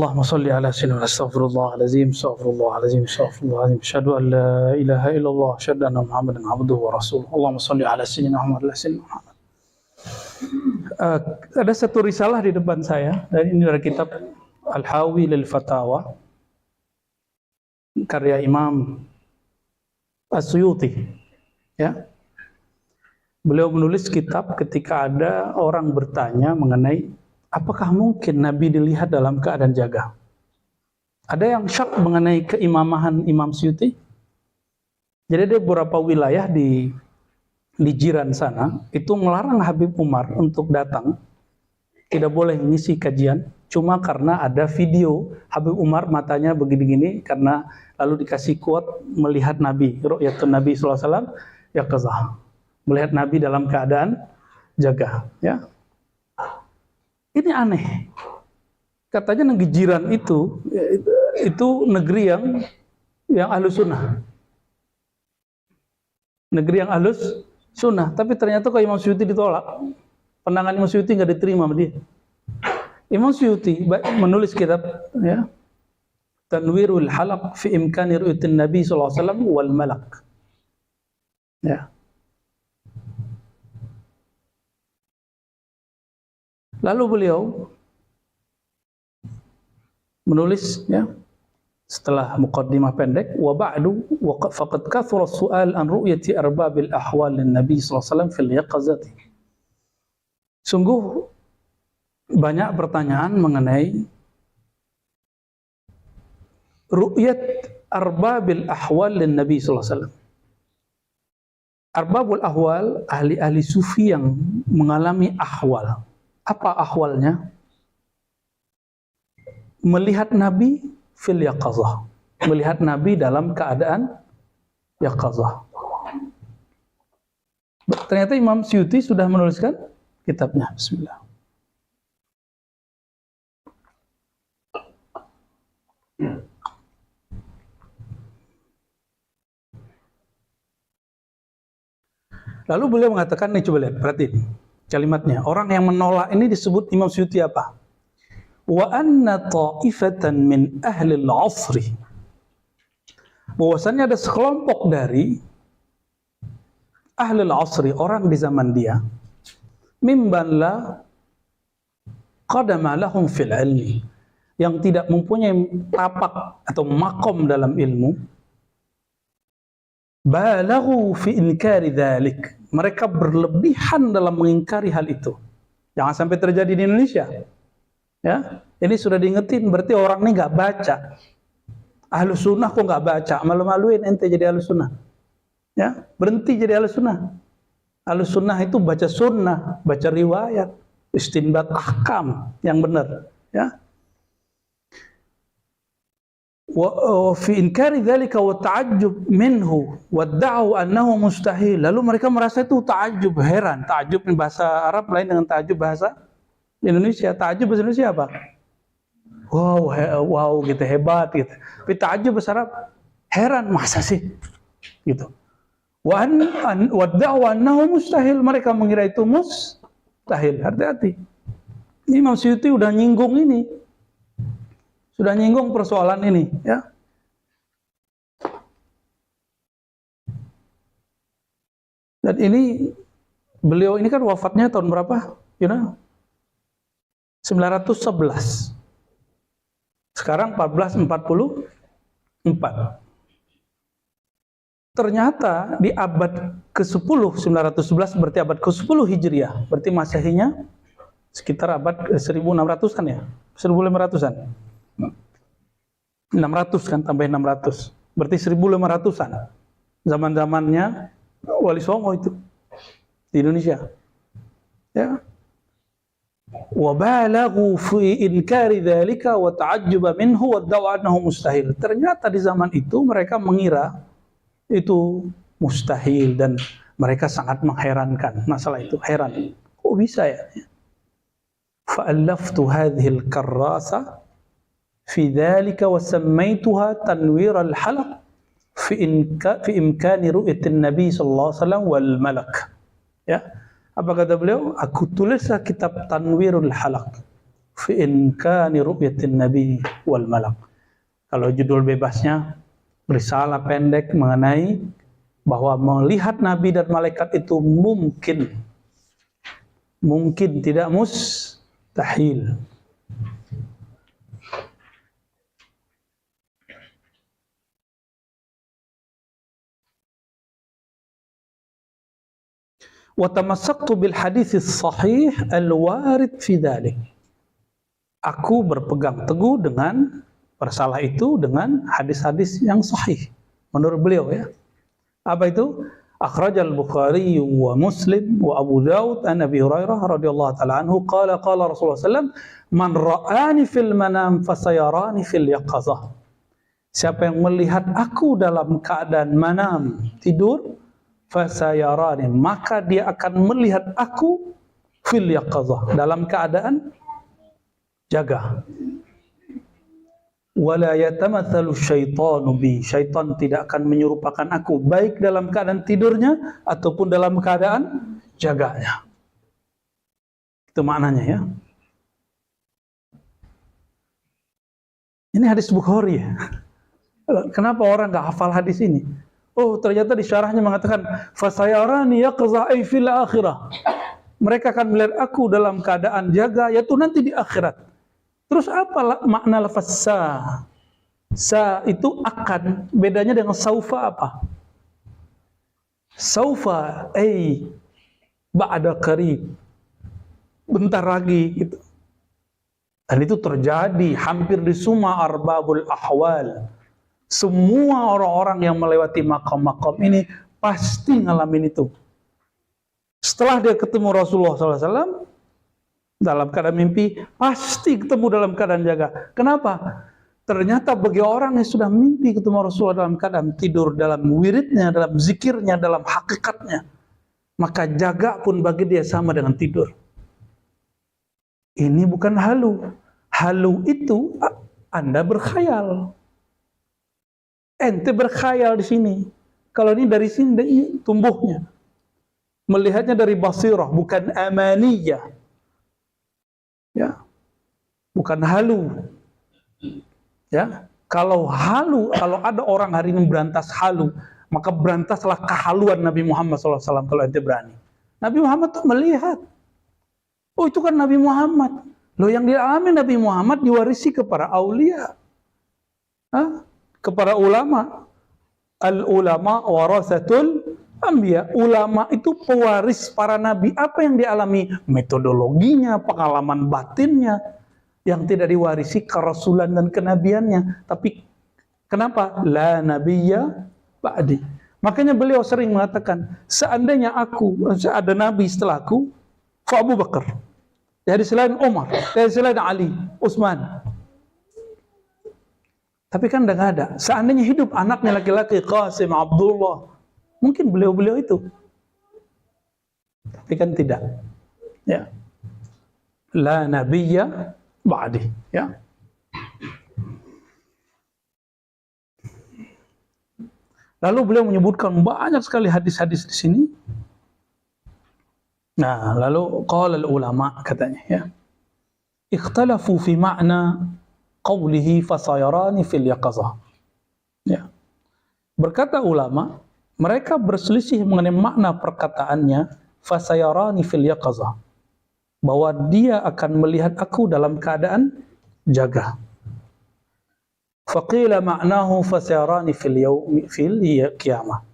Allahumma salli ala sayyidina astaghfirullahalazim astaghfirullahalazim astaghfirullahalazim asyhadu an la ilaha illallah asyhadu anna muhammadan abduhu wa rasuluh. Allahumma salli ala sayyidina Muhammad. Ada satu risalah di depan saya, dan ini dari kitab Al-Hawi lil Fatawa karya Imam As-Suyuti, ya. Beliau menulis kitab ketika ada orang bertanya mengenai apakah mungkin Nabi dilihat dalam keadaan jaga. Ada yang syak mengenai keimamahan Imam Suyuti. Jadi ada beberapa wilayah di jiran sana itu melarang Habib Umar untuk datang, tidak boleh ngisi kajian, cuma karena ada video Habib Umar matanya begini-gini, karena lalu dikasih quote melihat Nabi, ru'yatun Nabi sallallahu alaihi wasallam yaqzah, melihat Nabi dalam keadaan jaga, ya. Ini aneh. Katanya negeri jiran itu negeri yang ahlus sunnah. Negeri yang ahlus sunnah. Tapi ternyata kalau Imam Suyuti ditolak. Pandangan Imam Suyuti nggak diterima sama dia. Imam Suyuti menulis kitab, ya, Tanwirul Halaq fi imkani ru'yatin Nabi sallallahu alaihi wasallam wal malak. Ya. Lalu beliau menulis, ya, setelah muqaddimah pendek, wa ba'du wa faqad kathura as-su'al an ru'yati arbabil ahwal lin-nabi sallallahu alaihi wasallam fil yaqazati. Sungguh banyak pertanyaan mengenai ru'yat arbabil ahwal lin-nabi sallallahu alaihi wasallam. Arbabul ahwal, ahli-ahli sufi yang mengalami ahwal. Apa ahwalnya? Melihat Nabi fil yaqazah, melihat Nabi dalam keadaan yaqazah. Ternyata Imam Suyuti sudah menuliskan kitabnya. Bismillah. Lalu beliau mengatakan, nih coba lihat, perhatiin kalimatnya. Orang yang menolak ini disebut Imam Suyuti apa? Wa anna ta'ifatan min ahli al-'asri. Bahwasannya ada sekelompok dari ahli al-'asri, orang di zaman dia, mimman la qadama lahum fil ilmi, yang tidak mempunyai tapak atau makom dalam ilmu, balaghu fi inkari dzalik. Mereka berlebihan dalam mengingkari hal itu. Jangan sampai terjadi di Indonesia. Ya, ini sudah diingetin, berarti orang ini nggak baca. Ahlus sunnah kok nggak baca? Malu-maluin ente jadi ahlus sunnah. Ya, berhenti jadi ahlus sunnah. Ahlus sunnah itu baca sunnah, baca riwayat, istinbat ahkam yang benar. Ya. Wa fi inkari dzalika wa ta'ajjub minhu wa da'u annahu mustahil. Lalu mereka merasa itu ta'ajjub, heran. Ta'ajjub in bahasa Arab lain dengan ta'ajjub bahasa Indonesia. Ta'ajjub bahasa Indonesia apa? Wow, gitu, hebat gitu. Tapi ta'ajjub bahasa Arab heran, masa sih? Gitu. Wa da'u annahu mustahil, mereka mengira itu mustahil. Hati-hati. Imam Suyuti udah nyinggung ini. Sudah nyinggung persoalan ini, ya. Dan ini beliau ini kan wafatnya tahun berapa? You know? 911. Sekarang 1444. Ternyata di abad ke-10, 911 berarti abad ke-10 Hijriah. Berarti Masehinya sekitar abad 1600-an ya? 1500-an. 600 kan, tambah 600. Berarti 1500-an. Zaman-zamannya Wali Songo itu di Indonesia. Ya. Wa balaghu fi inkari dzalika wa ta'ajjuba minhu wa da'u annahu mustahil. Ternyata di zaman itu mereka mengira itu mustahil dan mereka sangat mengherankan masalah itu, heran. Kok bisa ya? Fa'allaftu hadhihi al-karrasa fi dzalika wa sammaytuha tanwir al-halaq fi imkani ru'yatin nabi sallallahu alaihi wasallam wal malak. Ya, apa kata beliau? Aku tulislah kitab Tanwirul Halaq fi imkani ru'yatin nabi wal malak. Kalau judul bebasnya risalah pendek mengenai bahwa melihat nabi dan malaikat itu mungkin, tidak mustahil. Wa tamassaktu bil hadits sahih al-warid fi dzalik. Aku berpegang teguh dengan masalah itu dengan hadis-hadis yang sahih menurut beliau ya. Apa itu? Akhrajal Bukhari wa Muslim wa Abu Daud an Abi Hurairah radhiyallahu taala anhu qala Rasulullah sallallahu man ra'ani fil manam fasayarani fil yaqazah. Siapa yang melihat aku dalam keadaan manam, tidur, fasayarani, maka dia akan melihat aku fil yaqazah, dalam keadaan jaga. Wala yatamatsalu syaitanu bi, syaitan tidak akan menyerupakan aku baik dalam keadaan tidurnya ataupun dalam keadaan jaganya. Itu maknanya ya. Ini hadis Bukhari ya. Kenapa orang nggak hafal hadis ini? Oh, ternyata di syarahnya mengatakan fasayarani yaqza ay fil akhirah. Mereka akan melihat aku dalam keadaan jaga, yaitu nanti di akhirat. Terus apa makna lafaz sa? Sa itu akan, bedanya dengan saufa apa? Saufa ay ba'da qarib, bentar lagi gitu. Dan itu terjadi hampir di semua arbabul ahwal. Semua orang-orang yang melewati makam-makam ini pasti ngalamin itu. Setelah dia ketemu Rasulullah SAW dalam keadaan mimpi, pasti ketemu dalam keadaan jaga. Kenapa? Ternyata bagi orang yang sudah mimpi ketemu Rasulullah dalam keadaan tidur, dalam wiridnya, dalam zikirnya, dalam hakikatnya, maka jaga pun bagi dia sama dengan tidur. Ini bukan halu. Halu itu Anda berkhayal. Ente berkhayal di sini. Kalau ini dari sini tumbuhnya. Melihatnya dari basirah, bukan amaniyah. Ya, bukan halu. Ya, kalau halu, kalau ada orang hari ini berantas halu, maka berantaslah kehaluan Nabi Muhammad SAW kalau ente berani. Nabi Muhammad tuh melihat. Oh, itu kan Nabi Muhammad. Loh, yang dialami Nabi Muhammad diwarisi kepada aulia, kepada ulama. Al-ulama warasatul anbiya. Ulama itu pewaris para nabi. Apa yang dialami? Metodologinya, pengalaman batinnya, yang tidak diwarisi kerasulan dan kenabiannya. Tapi kenapa? La nabiyya ba'di. Makanya beliau sering mengatakan, seandainya ada nabi setelahku, fa Abu Bakar. Dari selain Umar, dari selain Ali, Utsman. Tapi kan udah nggak ada. Seandainya hidup anaknya laki-laki Qasim, Abdullah, mungkin beliau-beliau itu. Tapi kan tidak. Ya. La nabiyya ba'di. Ya. Lalu beliau menyebutkan banyak sekali hadis-hadis di sini. Nah, lalu qala al-ulama katanya ya. Ikhtalafu fi ma'na qawlihi fasayarani fil yaqazah. Ya. Berkata ulama, mereka berselisih mengenai makna perkataannya fasayarani fil yaqazah, bahwa dia akan melihat aku dalam keadaan jaga. Faqila ma'nahu fasayarani fil qiyamah.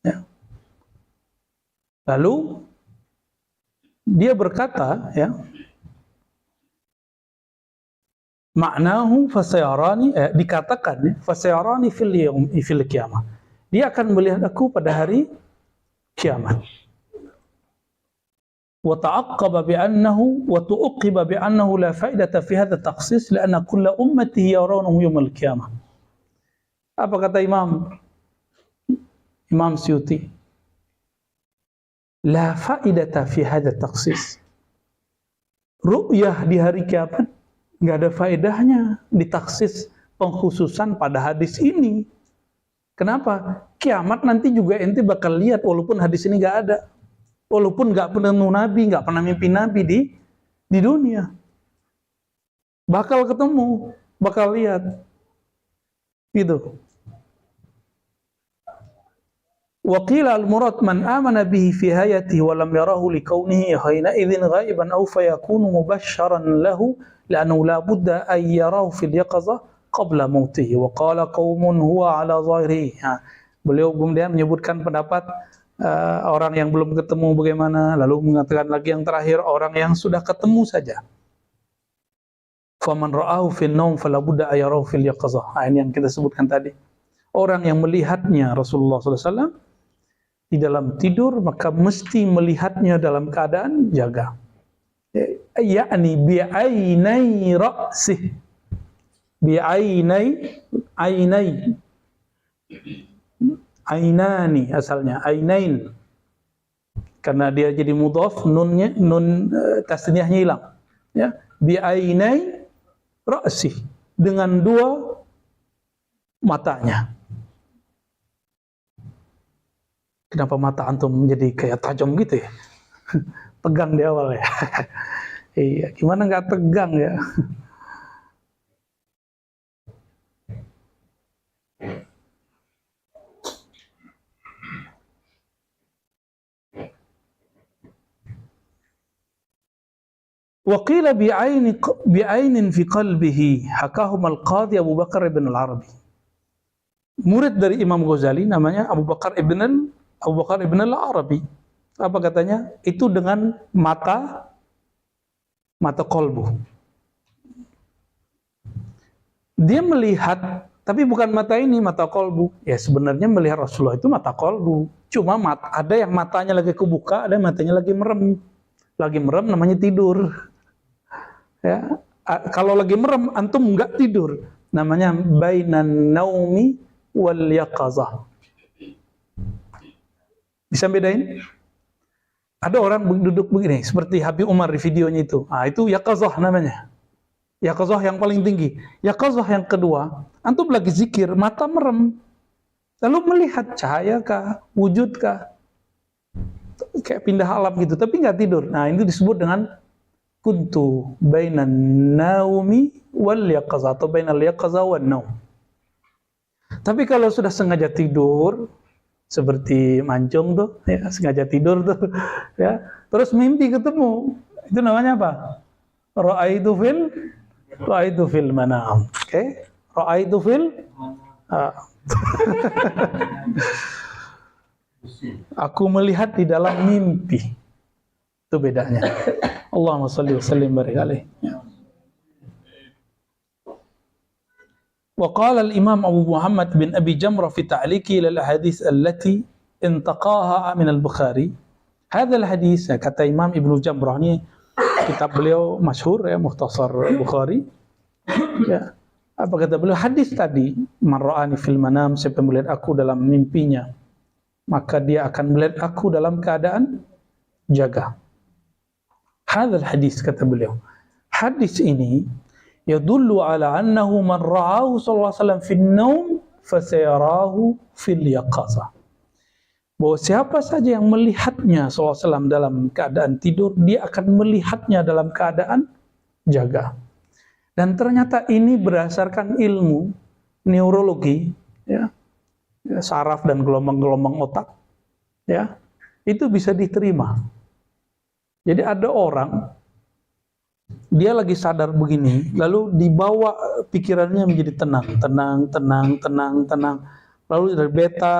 Ya. Lalu dia berkata ya, ma'nahu fasayarani, dikatakan ya, fasayarani fil qiyamah. Dia akan melihat aku pada hari kiamat. Wa ta'aqqaba bi annahu wa tu'qiba bi annahu la fa'idata fi hadha at-takhsis li'anna kulla ummatihi yarawnahu yawm al-qiyamah. Apa kata Imam Suyuti? La fa'idata fi hadha at-takhsis. Ru'yah di hari kiamat nggak ada faedahnya ditaksis pengkhususan pada hadis ini. Kenapa? Kiamat nanti juga ente bakal lihat walaupun hadis ini nggak ada, walaupun nggak pernah nabi, nggak pernah mimpi nabi di dunia. bakal ketemu, bakal lihat. Gitu. Wa qila al-murad man amana bihi fi hayatihi wa lam yarahu li kaunihi hina idzin ghaiban aw fayakunu mubashsharan lahu li'annahu la budda an yarahu fil yaqظah qabla mautihi wa qala qaumun huwa ala zahirihi. Beliau kemudian menyebutkan pendapat orang yang belum ketemu bagaimana, lalu mengatakan lagi yang terakhir orang yang sudah ketemu saja. Faman ra'ahu fil naum fala budda an yarahu fil yaqظah. Ini yang kita sebutkan tadi. Orang yang melihatnya Rasulullah SAW di dalam tidur, maka mesti melihatnya dalam keadaan jaga. Yakni bi'ainai ra'sih. Bi'ainai. Ainani asalnya, ainain. Karena dia jadi mudhaf, nun tasniyahnya hilang. Ya, bi'ainai ra'sih, dengan dua matanya. Kenapa mata antum menjadi kayak tajam gitu ya? Tegang di awal ya. Iya, gimana nggak tegang ya? Wa qila bi'ainin fi qalbihi hakahum al-qadhi Abu Bakar ibn al-Arabi. Murid dari Imam Ghazali namanya Abu Bakar ibn al-Arabi. Apa katanya? Itu dengan mata kolbu. Dia melihat, tapi bukan mata ini, mata kolbu. Ya sebenarnya melihat Rasulullah itu mata kolbu. Cuma ada yang matanya lagi kebuka, ada yang matanya lagi merem. Lagi merem namanya tidur. Ya, kalau lagi merem antum enggak tidur. Namanya bainan naumi wal yaqazah. Bisa bedain? Ada orang duduk begini, seperti Habib Umar di videonya itu. Itu yaqazah namanya. Yaqazah yang paling tinggi. Yaqazah yang kedua, antum lagi zikir, mata merem. Lalu melihat cahaya kah, wujud kah? Kayak pindah alam gitu, tapi nggak tidur. Ini disebut dengan kuntu bainan naumi wal yaqazah atau bainal yaqazah wan naum. Tapi kalau sudah sengaja tidur, seperti mancung tuh, ya, sengaja tidur tuh, ya, terus mimpi ketemu, itu namanya apa? Ra'aitu fil manam. Oke, ra'aitu fil. Aku melihat di dalam mimpi. Itu bedanya. Allahumma shalli wa sallim barik alaihi. وقال الإمام أبو محمد بن أبي جمرة في تعليقه إلى الأحاديث التي انتقاها من البخاري. هذا الحديث kata Imam Ibnu Jamrah, ini kitab beliau masyhur ya, Mukhtasar Bukhari. Ya. Apa kata beliau? Hadis tadi, man ra'ani fil manam, siapa melihat aku dalam mimpinya, maka dia akan melihat aku dalam keadaan jaga. Hadzal hadis kata beliau. Hadis ini yadullu ala annahu man ra'ahu sallallahu alaihi wasallam fil naum fasayarahu fil yaqazah. Bahwa siapa saja yang melihatnya sallallahu alaihi wasallam dalam keadaan tidur, dia akan melihatnya dalam keadaan jaga. Dan ternyata ini berdasarkan ilmu neurologi, ya, saraf dan gelombang-gelombang otak, ya, itu bisa diterima. Jadi ada orang, dia lagi sadar begini, lalu dibawa pikirannya menjadi tenang. Lalu dari beta,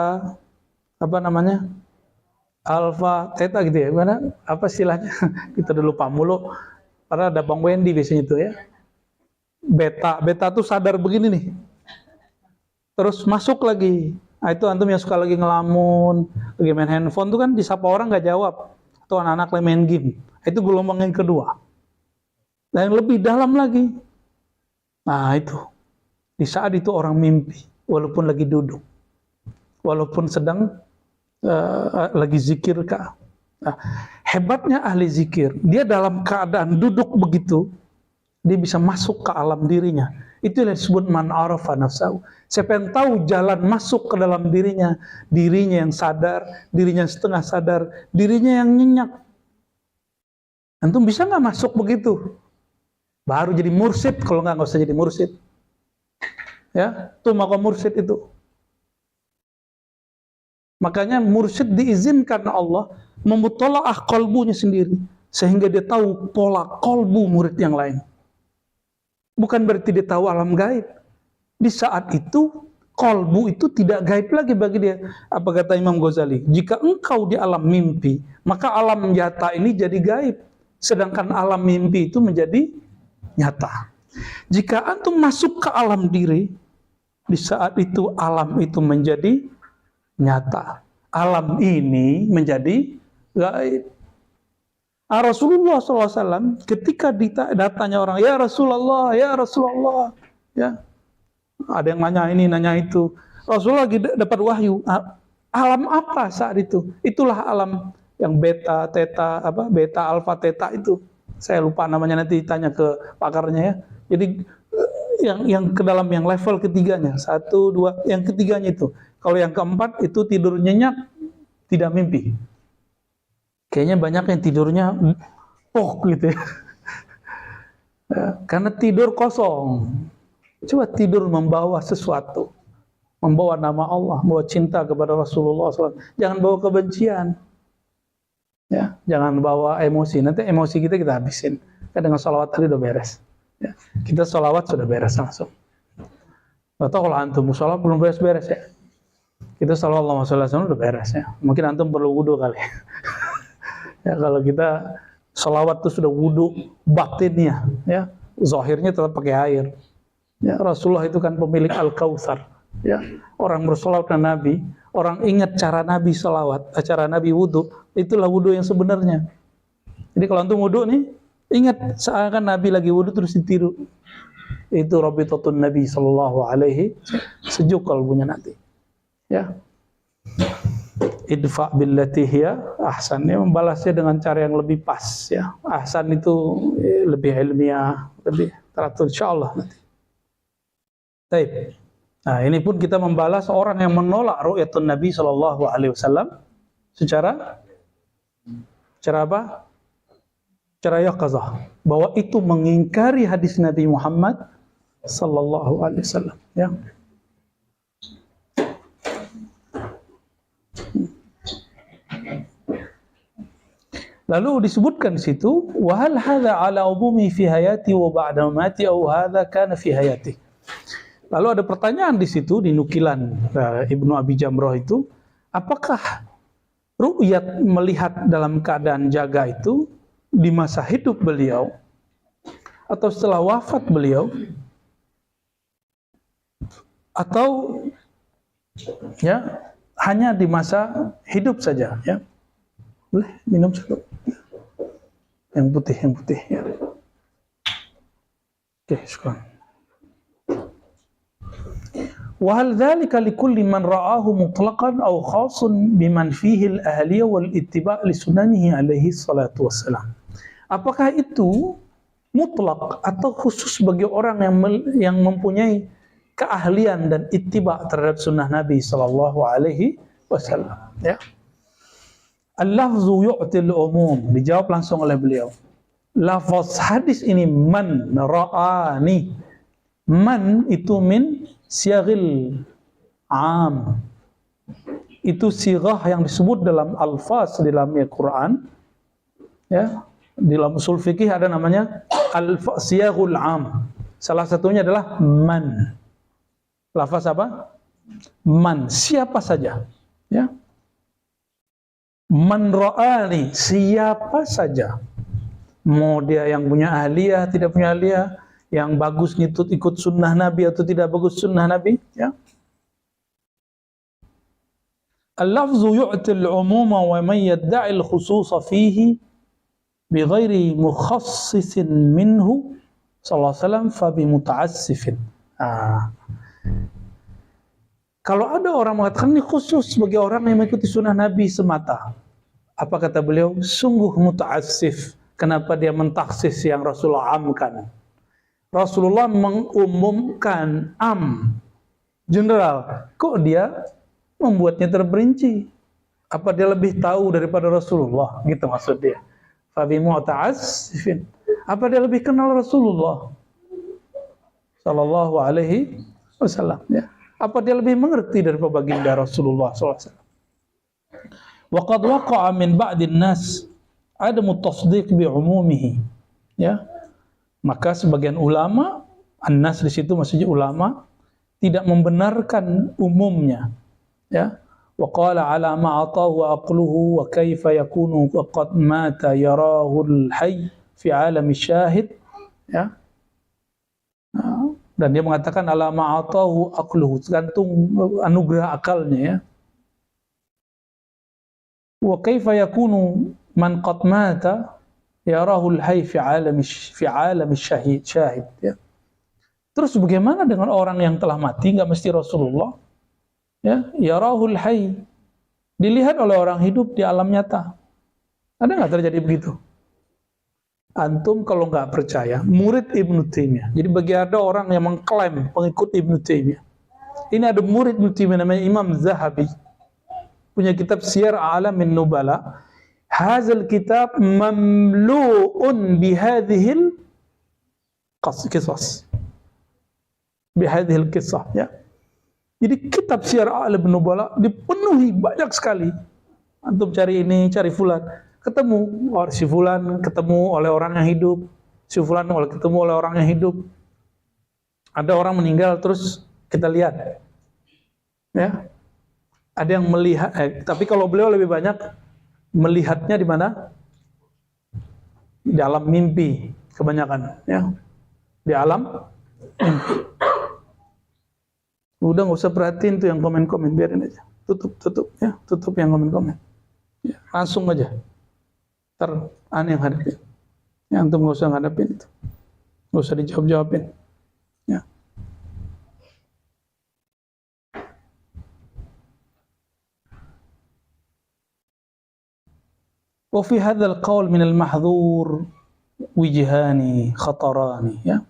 alfa, theta gitu ya, gimana? Apa istilahnya? Kita udah lupa mulu. Karena ada Bang Wendy biasanya itu ya. Beta tuh sadar begini nih. Terus masuk lagi. Itu antum yang suka lagi ngelamun, lagi main handphone tuh kan disapa orang nggak jawab. Atau anak-anak lagi main game. Itu gelombang yang kedua. Dan yang lebih dalam lagi. Itu. Di saat itu orang mimpi. Walaupun lagi duduk. Walaupun sedang lagi zikir kah. Hebatnya ahli zikir. Dia dalam keadaan duduk begitu. Dia bisa masuk ke alam dirinya. Itu yang disebut man arafa nafsahu. Siapa yang tahu jalan masuk ke dalam dirinya. Dirinya yang sadar. Dirinya yang setengah sadar. Dirinya yang nyenyak. Antum bisa nggak masuk begitu? Baru jadi mursyid, kalau nggak usah jadi mursyid. Ya, itu maqam mursyid itu. Makanya mursyid diizinkan Allah memutolaah kolbunya sendiri, sehingga dia tahu pola kolbu murid yang lain. Bukan berarti dia tahu alam gaib. Di saat itu, kolbu itu tidak gaib lagi bagi dia. Apa kata Imam Ghazali? Jika engkau di alam mimpi, maka alam nyata ini jadi gaib. Sedangkan alam mimpi itu menjadi nyata. Jika antum masuk ke alam diri, di saat itu alam itu menjadi nyata. Alam ini menjadi gaib. Rasulullah SAW ketika datanya orang, ya Rasulullah, ya, ada yang nanya ini, nanya itu. Rasulullah lagi dapat wahyu. Alam apa saat itu? Itulah alam yang beta, teta, beta, alfa, teta itu. Saya lupa namanya, nanti tanya ke pakarnya ya. Jadi yang ke dalam yang level ketiganya, 1, 2, yang ketiganya itu. Kalau yang keempat itu tidur nyenyak, tidak mimpi. Kayaknya banyak yang tidurnya gitu ya. Karena tidur kosong. Coba tidur membawa sesuatu, membawa nama Allah, membawa cinta kepada Rasulullah SAW. Jangan bawa kebencian, ya. Jangan bawa emosi. Nanti emosi kita habisin. Kan dengan sholawat tadi udah beres. Ya. Kita sholawat sudah beres langsung. Atau kalau antum sholawat belum beres-beres ya. Kita sallallahu alaihi wasallam udah beres ya. Mungkin antum perlu wudu kali. Ya, kalau kita sholawat itu sudah wudu batinnya, ya. Zahirnya tetap pakai air. Ya, Rasulullah itu kan pemilik Al-Kautsar. Ya. Orang bersolawat ke Nabi, orang ingat cara Nabi sholawat, cara Nabi wudu, itulah wudu yang sebenarnya. Jadi kalau antum wudu nih, ingat seakan Nabi lagi wudu terus ditiru. Itu Rabitatun Nabi sallallahu alaihi, sejuk kalbunya nanti. Ya. Idfa billati hiya ahsan, ya, membalasnya dengan cara yang lebih pas ya. Ahsan itu lebih ilmiah, lebih teratur insyaallah nanti. Baik. Nah, ini pun kita membalas orang yang menolak ru'yatun Nabi sallallahu alaihi wasallam secara apa? Secara yaqazah, bahwa itu mengingkari hadis Nabi Muhammad sallallahu alaihi wasallam, ya. Lalu disebutkan di situ, wa hal hadza ala umumi fi hayati wa ba'da mamati aw hadza kana fi hayati. Lalu ada pertanyaan di situ di nukilan Ibnu Abi Jamrah itu, apakah ru'yat melihat dalam keadaan jaga itu di masa hidup beliau atau setelah wafat beliau, atau ya hanya di masa hidup saja, ya. Boleh minum satu. Yang putih ya. Oke, syukran. Wa hal dzalika likulli man ra'ahu mutlaqan aw khasun biman fihi al-ahliyah wal ittiba' li sunanihi alaihi salatu wassalam. Apakah itu mutlak atau khusus bagi orang yang mempunyai keahlian dan ittiba' terhadap sunnah Nabi sallallahu alaihi wasallam, ya? Al-lafzu yu'til umum, dijawab langsung oleh beliau. Lafaz hadis ini man ra'ani. Man itu min siyaghil am. Itu sirah yang disebut dalam alfaz di dalam Al-Quran. Ya, di dalam usul fikih ada namanya siyaghul am. Salah satunya adalah man. Lafaz apa? Man, siapa saja. Ya. Man ra'ani, siapa saja. Mau dia yang punya ahliyah, tidak punya ahliyah, yang bagus ikut sunnah Nabi atau tidak bagus sunnah Nabi, ya. Al-lafzu yu'til umuma wa man yadda'i al-khususa fihi bighairi mukhassisin minhu sallallahu alaihi wasallam fa bi muta'assifin. Kalau ada orang mengatakan ini khusus bagi orang yang mengikuti sunnah Nabi semata, apa kata beliau? Sungguh muta'assif. Kenapa dia mentaksis yang Rasulullah amkan? Rasulullah mengumumkan general. Kok dia membuatnya terperinci? Apa dia lebih tahu daripada Rasulullah? Gitu maksud dia. Fa bi muta'assifin. Apa dia lebih kenal Rasulullah sallallahu alaihi wasallam, ya? Apa dia lebih mengerti daripada baginda Rasulullah sallallahu alaihi wasallam? Wa qad waqa'a min ba'din nas adamu tasdiq bi umumihi, ya. Maka sebagian ulama, an-nas di situ maksudnya ulama, tidak membenarkan umumnya, ya. Wa qala ala ma atahu aqluhu wa kaifa yakunu qad mata yarahu al-hayy fi alami syahid, ya. Dan dia mengatakan ala ma atahu aqluhu, tergantung anugerah akalnya, ya. Wa kaifa yakunu man qad mata yarahu al-hayy fi alami syahid, ya. Terus bagaimana dengan orang yang telah mati? Enggak mesti Rasulullah, ya. Yarahul hayy, dilihat oleh orang hidup di alam nyata. Ada nggak terjadi begitu? Antum kalau nggak percaya, murid Ibnu Taimiyah. Jadi bagi ada orang yang mengklaim pengikut Ibnu Taimiyah, ini ada murid Ibnu Taimiyah namanya Imam Zahabi, punya kitab Siyar A'lamin Nubala. Hazal kitab mamlu'un bihadhil qisas, bihadhil kisah, ya. Jadi kitab Siyar A'lamin Nubala dipenuhi banyak sekali. Antum cari ini, cari fulan, ketemu si fulan ketemu oleh orang yang hidup, si fulan ketemu oleh orang yang hidup. Ada orang meninggal terus kita lihat, ya. Ada yang melihat, tapi kalau beliau lebih banyak melihatnya di mana? Di alam mimpi kebanyakan, ya. Di alam mimpi. Udah nggak usah perhatiin tuh yang komen-komen, biarin aja. Tutup, ya. Tutup yang komen-komen. Ya, langsung aja. Ntar aneh yang hadapin. Ya, antum nggak usah ngadapin itu. Nggak usah dijawab-jawabin. Ya. Wa fi hadzal qaul min al-mahdhur wijhani khatarani, ya.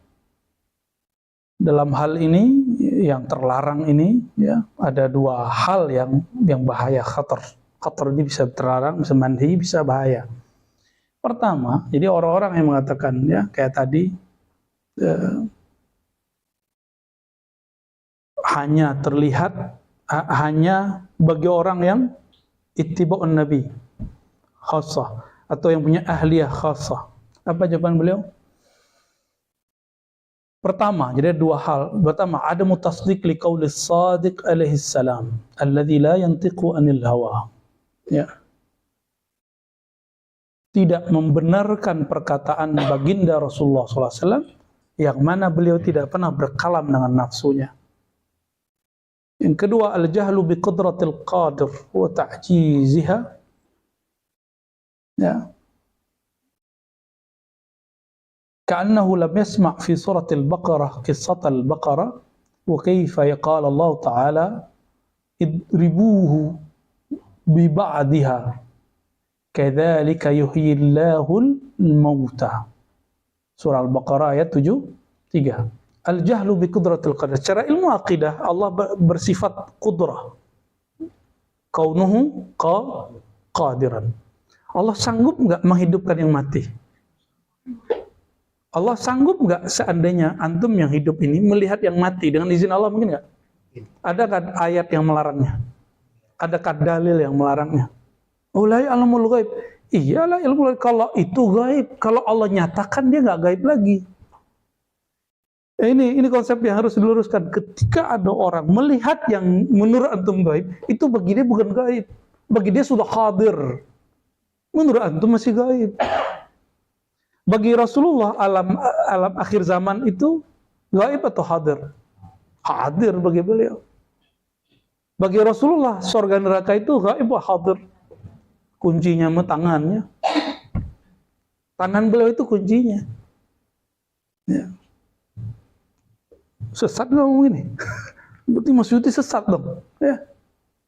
Dalam hal ini yang terlarang ini, ya, ada dua hal yang bahaya, khatar. Khatar ini bisa terlarang, bisa manhi, bisa bahaya. Pertama, jadi orang-orang yang mengatakan, ya, kayak tadi, hanya terlihat, hanya bagi orang yang ittiba'un nabi khassah, atau yang punya ahliyah khassah. Apa jawaban beliau? Pertama, jadi ada dua hal. Pertama, ada mutasdiq li qaulis shadiq alaihi salam alladzi la yantiqu anil hawa, ya. Tidak membenarkan perkataan baginda Rasulullah SAW yang mana beliau tidak pernah berkalam dengan nafsunya. Yang kedua, al-jahlu bi qudratil qadir wa ta'jiziha, ya. كأنه لم يسمع في سورة البقرة قصة البقرة وكيف قال الله تعالى اضربوه ببعضها كذلك يحيي الله الموتى. Surah Al-Baqarah ayat 73. Al-jahlu bi qudratil qadir. Secara ilmu akidah Allah bersifat qudrah. Kaunuhu qadiran. Allah sanggup enggak menghidupkan yang mati? Allah sanggup nggak seandainya antum yang hidup ini melihat yang mati dengan izin Allah, mungkin nggak? Adakah ayat yang melarangnya? Adakah dalil yang melarangnya? Ulai alamul ghaib. Iyalah ilmu ghaib. Kalau itu gaib, kalau Allah nyatakan dia nggak gaib lagi. Ini konsep yang harus diluruskan. Ketika ada orang melihat yang menurut antum gaib, itu bagi dia bukan gaib. Bagi dia sudah hadir. Menurut antum masih gaib. Bagi Rasulullah alam akhir zaman itu gaib atau hadir? Hadir bagi beliau. Bagi Rasulullah surga neraka itu gaib atau hadir? Kuncinya tangannya. Tangan beliau itu kuncinya. Ya. Sesat nggak ngomong ini? Berarti Imam Suyuti sesat dong. Ya.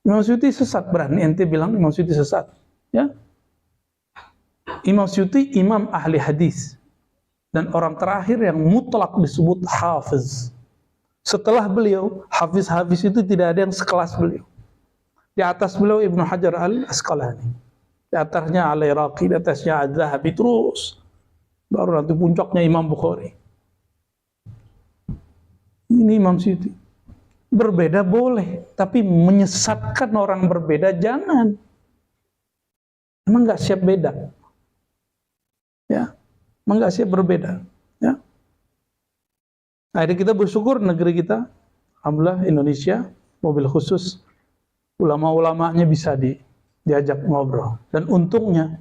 Imam Suyuti sesat, berani ente bilang Imam Suyuti sesat. Ya. Imam Suyuti imam ahli hadis dan orang terakhir yang mutlak disebut hafiz. Setelah beliau, hafiz-hafiz itu tidak ada yang sekelas beliau. Di atas beliau Ibnu Hajar al-Asqalani, di atasnya Al-Iraqi, di atasnya Az-Zahabi, terus Baru nanti puncaknya Imam Bukhari. Ini Imam Suyuti. Berbeda boleh, tapi menyesatkan orang berbeda jangan. Emang nggak siap beda, ya? Emang nggak siap berbeda, ya? Akhirnya kita bersyukur negeri kita, alhamdulillah Indonesia, mobil khusus, ulama-ulamanya bisa diajak ngobrol. Dan untungnya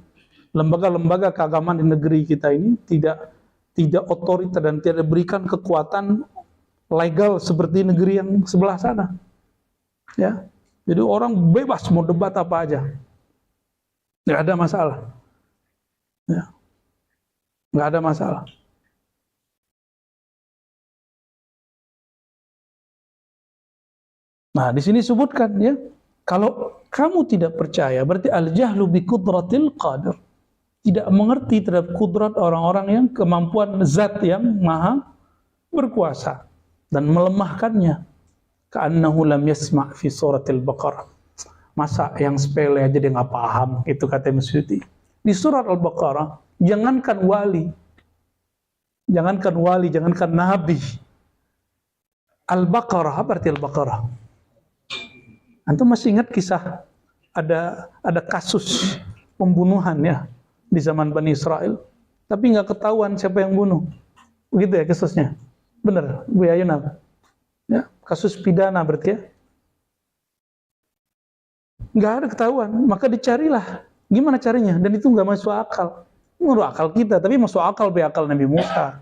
lembaga-lembaga keagamaan di negeri kita ini tidak otoriter dan tidak berikan kekuatan legal seperti negeri yang sebelah sana, ya. Jadi orang bebas mau debat apa aja, nggak ada masalah, ya. Nggak ada masalah. Nah, di sini sebutkan, ya, kalau kamu tidak percaya berarti al-jahlu bi qudratil qadir, tidak mengerti terhadap kudrat orang-orang yang kemampuan zat yang maha berkuasa dan melemahkannya. Ka'annahu lam yasma' fi suratil Baqarah. Masa yang sepele aja dia nggak paham, itu kata Masyuti. Di surat Al-Baqarah, jangankan wali, jangankan nabi. Al-Baqarah, apa arti Al-Baqarah? Antum masih ingat kisah ada kasus pembunuhan, ya, di zaman Bani Israel, tapi nggak ketahuan siapa yang bunuh, begitu ya kasusnya? Benar, Bu Yayun, ya, kasus pidana berarti, ya, nggak ada ketahuan, maka dicarilah gimana caranya, dan itu nggak masuk akal. Menurut akal kita, tapi masuk akal bagi akal Nabi Musa.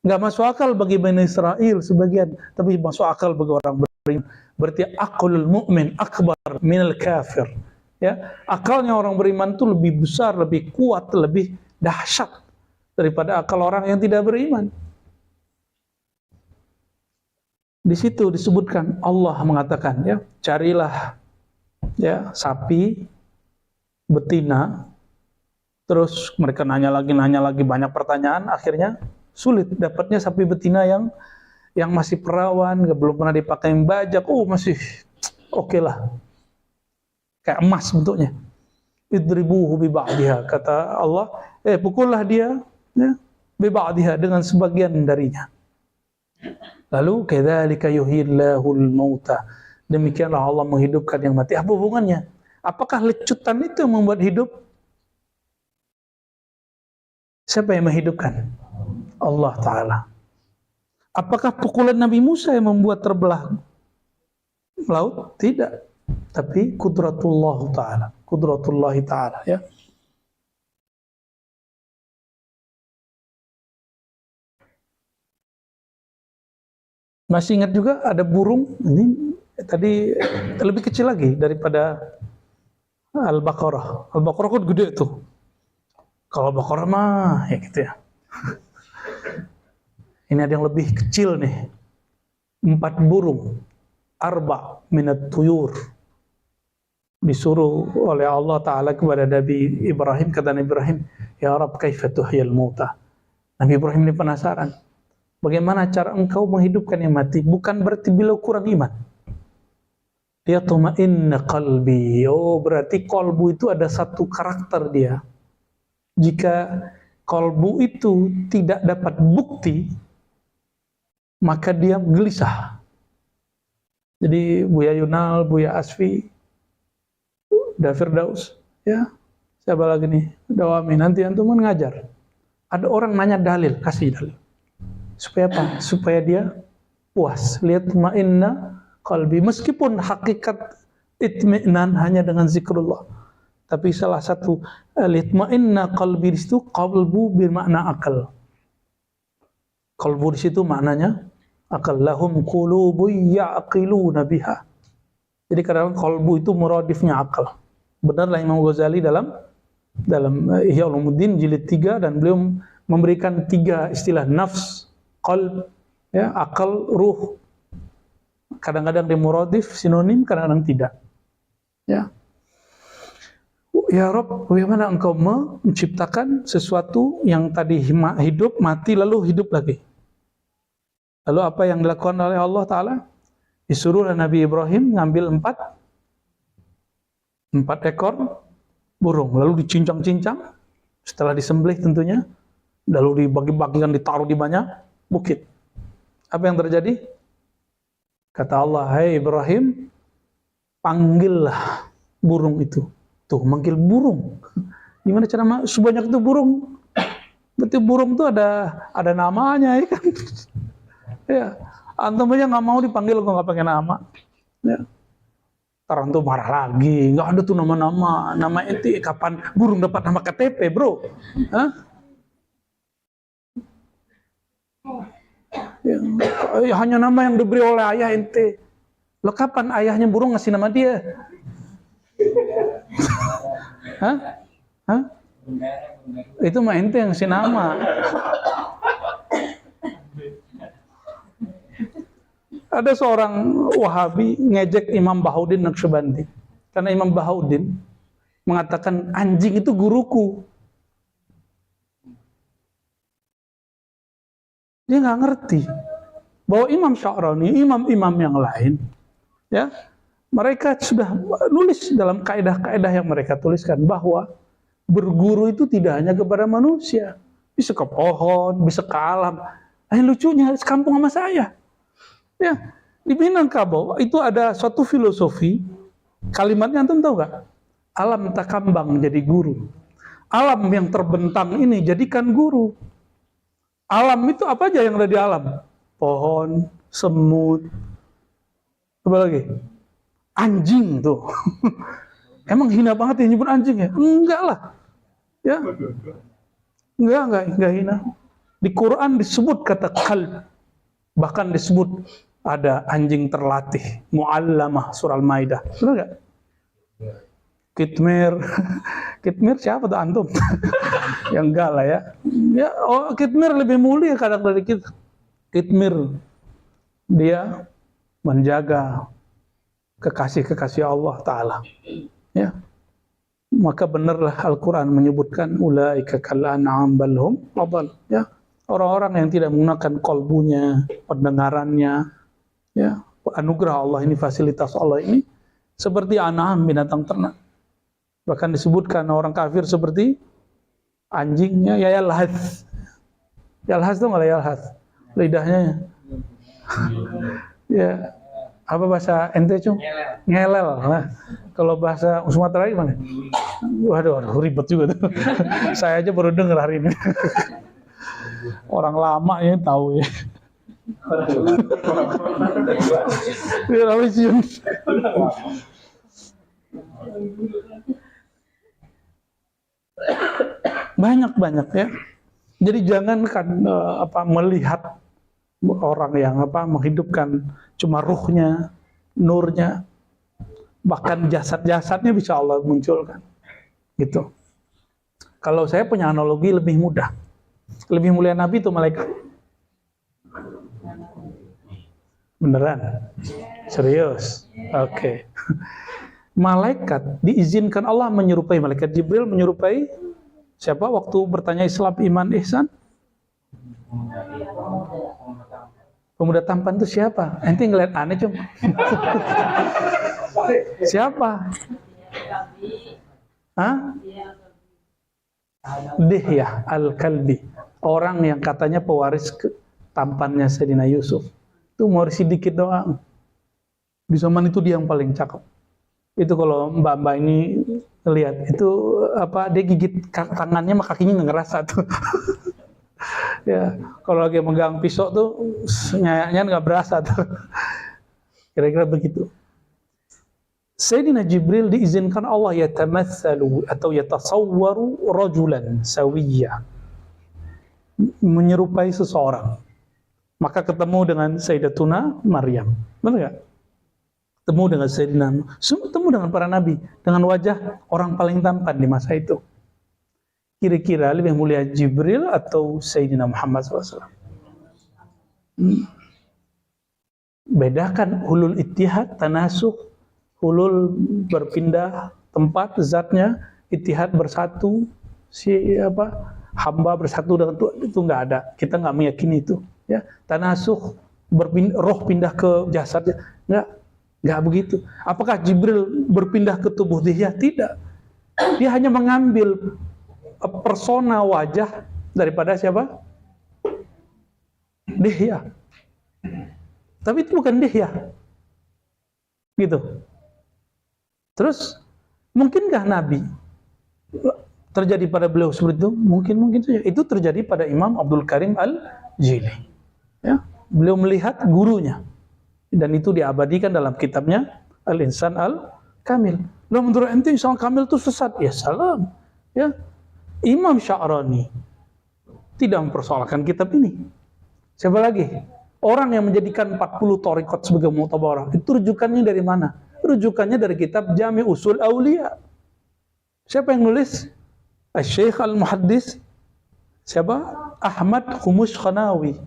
Nggak masuk akal bagi Bani Israel sebagian, tapi masuk akal bagi orang beriman. Berarti aqlul mu'min akbar minal kafir, ya. Akalnya orang beriman itu lebih besar, lebih kuat, lebih dahsyat daripada akal orang yang tidak beriman. Di situ disebutkan, Allah mengatakan, ya, carilah, ya, sapi betina. Terus mereka nanya lagi banyak pertanyaan, akhirnya sulit dapatnya sapi betina yang masih perawan, belum pernah dipakai bajak, masih oke lah, kayak emas bentuknya. Idribuhu bi ba'diha, kata Allah, pukullah dia, ya, bi ba'diha, dengan sebagian darinya. Lalu kadzalika yuhyillahul mauta, demikianlah Allah menghidupkan yang mati. Apa hubungannya? Apakah lecutan itu yang membuat hidup? Siapa yang menghidupkan? Allah Ta'ala. Apakah pukulan Nabi Musa yang membuat terbelah laut? Tidak. Tapi kudratullah Ta'ala. Kudratullahi Ta'ala, ya. Masih ingat juga ada burung, ini tadi lebih kecil lagi daripada Al-Baqarah. Al-Baqarah kan gede tuh. Kalau Al-Baqarah mah ya gitu, ya. Ini ada yang lebih kecil nih. 4 burung. Arba' minat tuyur. Disuruh oleh Allah Ta'ala kepada Nabi Ibrahim, kata Nabi Ibrahim, ya Rabb kaifa tuhyil mauta. Nabi Ibrahim ini penasaran, bagaimana cara engkau menghidupkan yang mati? Bukan berarti beliau kurang iman. Dia tuma'inna qalbi. Oh, berarti qalbu itu ada satu karakter dia. Jika qalbu itu tidak dapat bukti, maka dia gelisah. Jadi Buya Yunal, Buya Asfi, Firdaus, ya, siapa lagi nih? Dawami, nanti antum ngajar. Ada orang nanya dalil, kasih dalil. Supaya apa? Supaya dia puas. Lihat ma'inna qalbi. Meskipun hakikat itmi'nan hanya dengan zikrullah, tapi salah satu litma'inna qalbi di situ, qalbu bermakna akal. Qalbu di situ maknanya akal. Lahum qulubun ya'qiluna biha. Jadi kadang-kadang qalbu itu muradifnya akal. Benarlah Imam Ghazali dalam Ihya Ulumuddin jilid 3, dan beliau memberikan 3 istilah: nafs, qalb, ya, akal, ruh. Kadang-kadang dia muradif, sinonim, kadang-kadang tidak. Ya. Ya Rabb, bagaimana engkau menciptakan sesuatu yang tadi hidup, mati, lalu hidup lagi? Lalu apa yang dilakukan oleh Allah Ta'ala? Disuruh Nabi Ibrahim ngambil 4 ekor burung, lalu dicincang-cincang, setelah disembelih tentunya, lalu dibagi-bagikan, ditaruh di banyak bukit. Apa yang terjadi? Kata Allah, hai Ibrahim, panggillah burung itu. Tuh, manggil burung. Gimana cara sebanyak itu burung? Berarti burung itu ada namanya, ya kan? Ya, antum aja nggak mau dipanggil kok nggak pakai nama. Ya. Orang tuh marah lagi, nggak ada tuh nama-nama. Nama itu kapan burung dapat nama KTP, bro? Hah? Ya, hanya nama yang diberi oleh ayah ente. Lo kapan ayahnya burung ngasih nama dia? Hah? Hah? Itu mah ente yang ngasih nama. Ada seorang Wahabi ngejek Imam Bahaudin Naqsyabandi. Karena Imam Bahaudin mengatakan anjing itu guruku. Dia nggak ngerti bahwa Imam Sya'rani, imam-imam yang lain, ya, mereka sudah nulis dalam kaidah-kaidah yang mereka tuliskan bahwa berguru itu tidak hanya kepada manusia, bisa ke pohon, bisa ke alam. Lucunya sekampung sama saya. Ya, di Minangkabau itu ada suatu filosofi, kalimatnya antum tahu nggak? Alam takambang jadi guru. Alam yang terbentang ini jadikan guru. Alam itu apa aja yang ada di alam? Pohon, semut, apa lagi? Anjing tuh. Emang hina banget ya nyebut anjing ya? Enggak lah. Ya. Enggak hina. Di Quran disebut kata kalb. Bahkan disebut ada anjing terlatih, mu'allamah, surah Al-Maidah. Benar nggak? Kitmir. Kitmir siapa tuh antum? Ya enggak lah ya. Ya, Kitmir lebih mulia kadang dari kita. Kitmir dia menjaga kekasih-kekasih Allah Ta'ala. Ya. Maka benarlah Al-Quran menyebutkan ulaika kal an'am bal hum adall. Ya. Orang-orang yang tidak menggunakan kolbunya, pendengarannya, ya, anugerah Allah ini, fasilitas Allah ini, seperti an'am, binatang ternak. Bahkan disebutkan orang kafir seperti anjingnya, ya yalhas. Yalhas itu nggak yalhas? Lidahnya. Ya, apa bahasa ente cung? Ngelel. Nah, kalau bahasa Sumatera gimana? Waduh, ribet juga tuh. Saya aja baru dengar hari ini. Orang lama ya tahu ya. Banyak ya. Jadi jangankan melihat orang yang menghidupkan cuma ruhnya, nurnya, bahkan jasad-jasadnya bisa Allah munculkan. Gitu. Kalau saya punya analogi lebih mudah. Lebih mulia Nabi itu malaikat. Beneran? Serius? Oke. Malaikat diizinkan Allah menyerupai, malaikat Jibril menyerupai siapa waktu bertanya Islam, iman, ihsan? Pemuda tampan itu siapa? Ente ngeliat aneh cuma. Siapa? Hah? Dihyah al-Kalbi, orang yang katanya pewaris tampannya Sayyidina Yusuf. Itu mau sedikit doang. Di zaman itu dia yang paling cakep. Itu kalau mbak-mbak ini lihat itu dia gigit tangannya sama kakinya nggak ngerasa tuh. Ya, kalau lagi megang pisau tuh nyayanya nggak berasa tuh. Kira-kira begitu. Sayyidina Jibril diizinkan Allah yatamatsalu atau yatasawwaru rajulan sawiyya, menyerupai seseorang. Maka ketemu dengan Sayyidatuna Maryam. Benar nggak? Ketemu dengan Sayyidina, ketemu dengan para nabi dengan wajah orang paling tampan di masa itu. Kira-kira lebih mulia Jibril atau Sayyidina Muhammad SAW? Bedakan hulul ittihad, tanasukh. Hulul berpindah tempat zatnya, ittihad bersatu, hamba bersatu dengan Tuhan, itu nggak ada. Kita nggak meyakini itu. Ya, tanasukh, roh pindah ke jasadnya, nggak begitu. Apakah Jibril berpindah ke tubuh dia? Tidak. Dia hanya mengambil persona wajah daripada siapa? Dihya. Tapi itu bukan Dihya. Gitu. Terus, mungkinkah Nabi terjadi pada beliau seperti itu? Mungkin saja. Itu terjadi pada Imam Abdul Karim Al-Jili. Ya, beliau melihat gurunya. Dan itu diabadikan dalam kitabnya Al-Insan Al-Kamil. Loh, menurut ente Insan Kamil itu sesat? Ya salam. Ya. Imam Sya'rani tidak mempersoalkan kitab ini. Siapa lagi? Orang yang menjadikan 40 thariqat sebagai mu'tabarah. Itu rujukannya dari mana? Rujukannya dari kitab Jami' Usul Auliya. Siapa yang nulis? Syekh Al-Muhaddis. Siapa? Ahmad Khumus Khanawi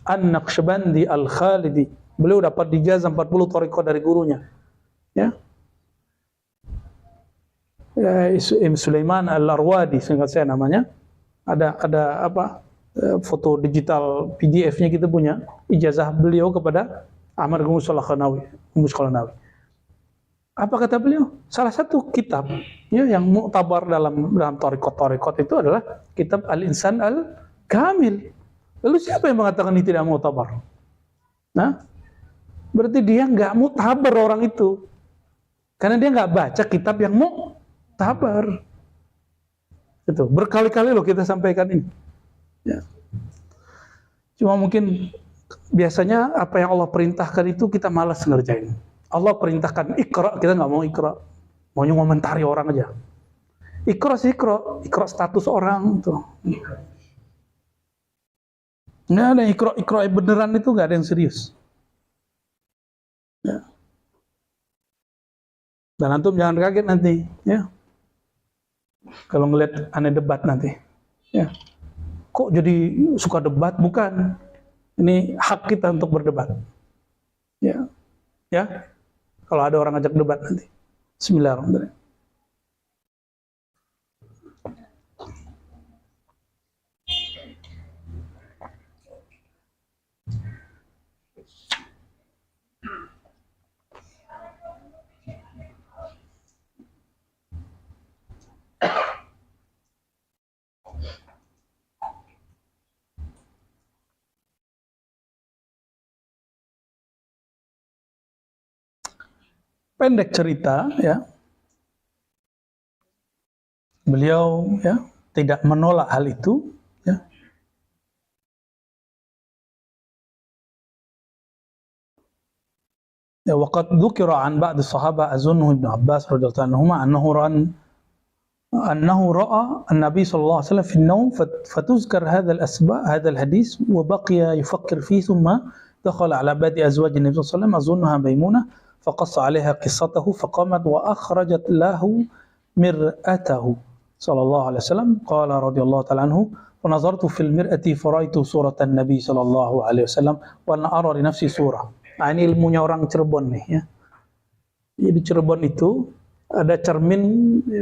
An-Naqsyabandi Al-Khalidi. Beliau dapat dijazah 40 thariqat dari gurunya. Ya. Sulaiman Al-Arwadi, seingat saya namanya. Ada apa? Foto digital PDF-nya kita punya. Ijazah beliau kepada Ahmad Khumus Khanawi. Apa kata beliau? Salah satu kitab ya, yang mu'tabar dalam thariqat itu adalah kitab Al-Insan Al-Kamil. Lalu siapa yang mengatakan ini tidak mu'tabar? Nah, berarti dia nggak mu'tabar orang itu. Karena dia nggak baca kitab yang mu'tabar. Itu berkali-kali loh kita sampaikan ini. Ya. Cuma mungkin biasanya apa yang Allah perintahkan itu kita malas ngerjain. Allah perintahkan ikra, kita nggak mau ikra, maunya ngomentari orang aja. Ikra sih ikra status orang tuh. Nggak ada ikra beneran itu, nggak ada yang serius. Ya. Dan antum jangan kaget nanti, ya. Kalau ngeliat aneh debat nanti, ya. Kok jadi suka debat? Bukan. Ini hak kita untuk berdebat. Ya. Ya. Kalau ada orang ajak debat nanti. Bismillahirrahmanirrahim. Pendek cerita, ya, beliau ya tidak menolak hal itu, ya. Ya, waqad dzukira an ba'd as-sahabah azunnu Ibnu Abbas radhiyallahu anhuma annahu ra'a an-nabi sallallahu alaihi wasallam fi an-nawm fatuzkar hadha al-asba' hadha al-hadith wa baqiya yufakkir fihi thumma dakhala ala ba'di azwaj an-nabi sallallahu alaihi wasallam azunnaha Maimunah فقص عليها قصته فقامت وأخرجت له مرآته صلى الله عليه وسلم قال رضي الله تعالى عنه ونظرت في المرآة فرأيت صورة النبي صلى الله عليه وسلم وأنا أرى لنفسي صورة. Nah, ini ilmunya orang Cirebon nih ya. Jadi Cirebon itu ada cermin,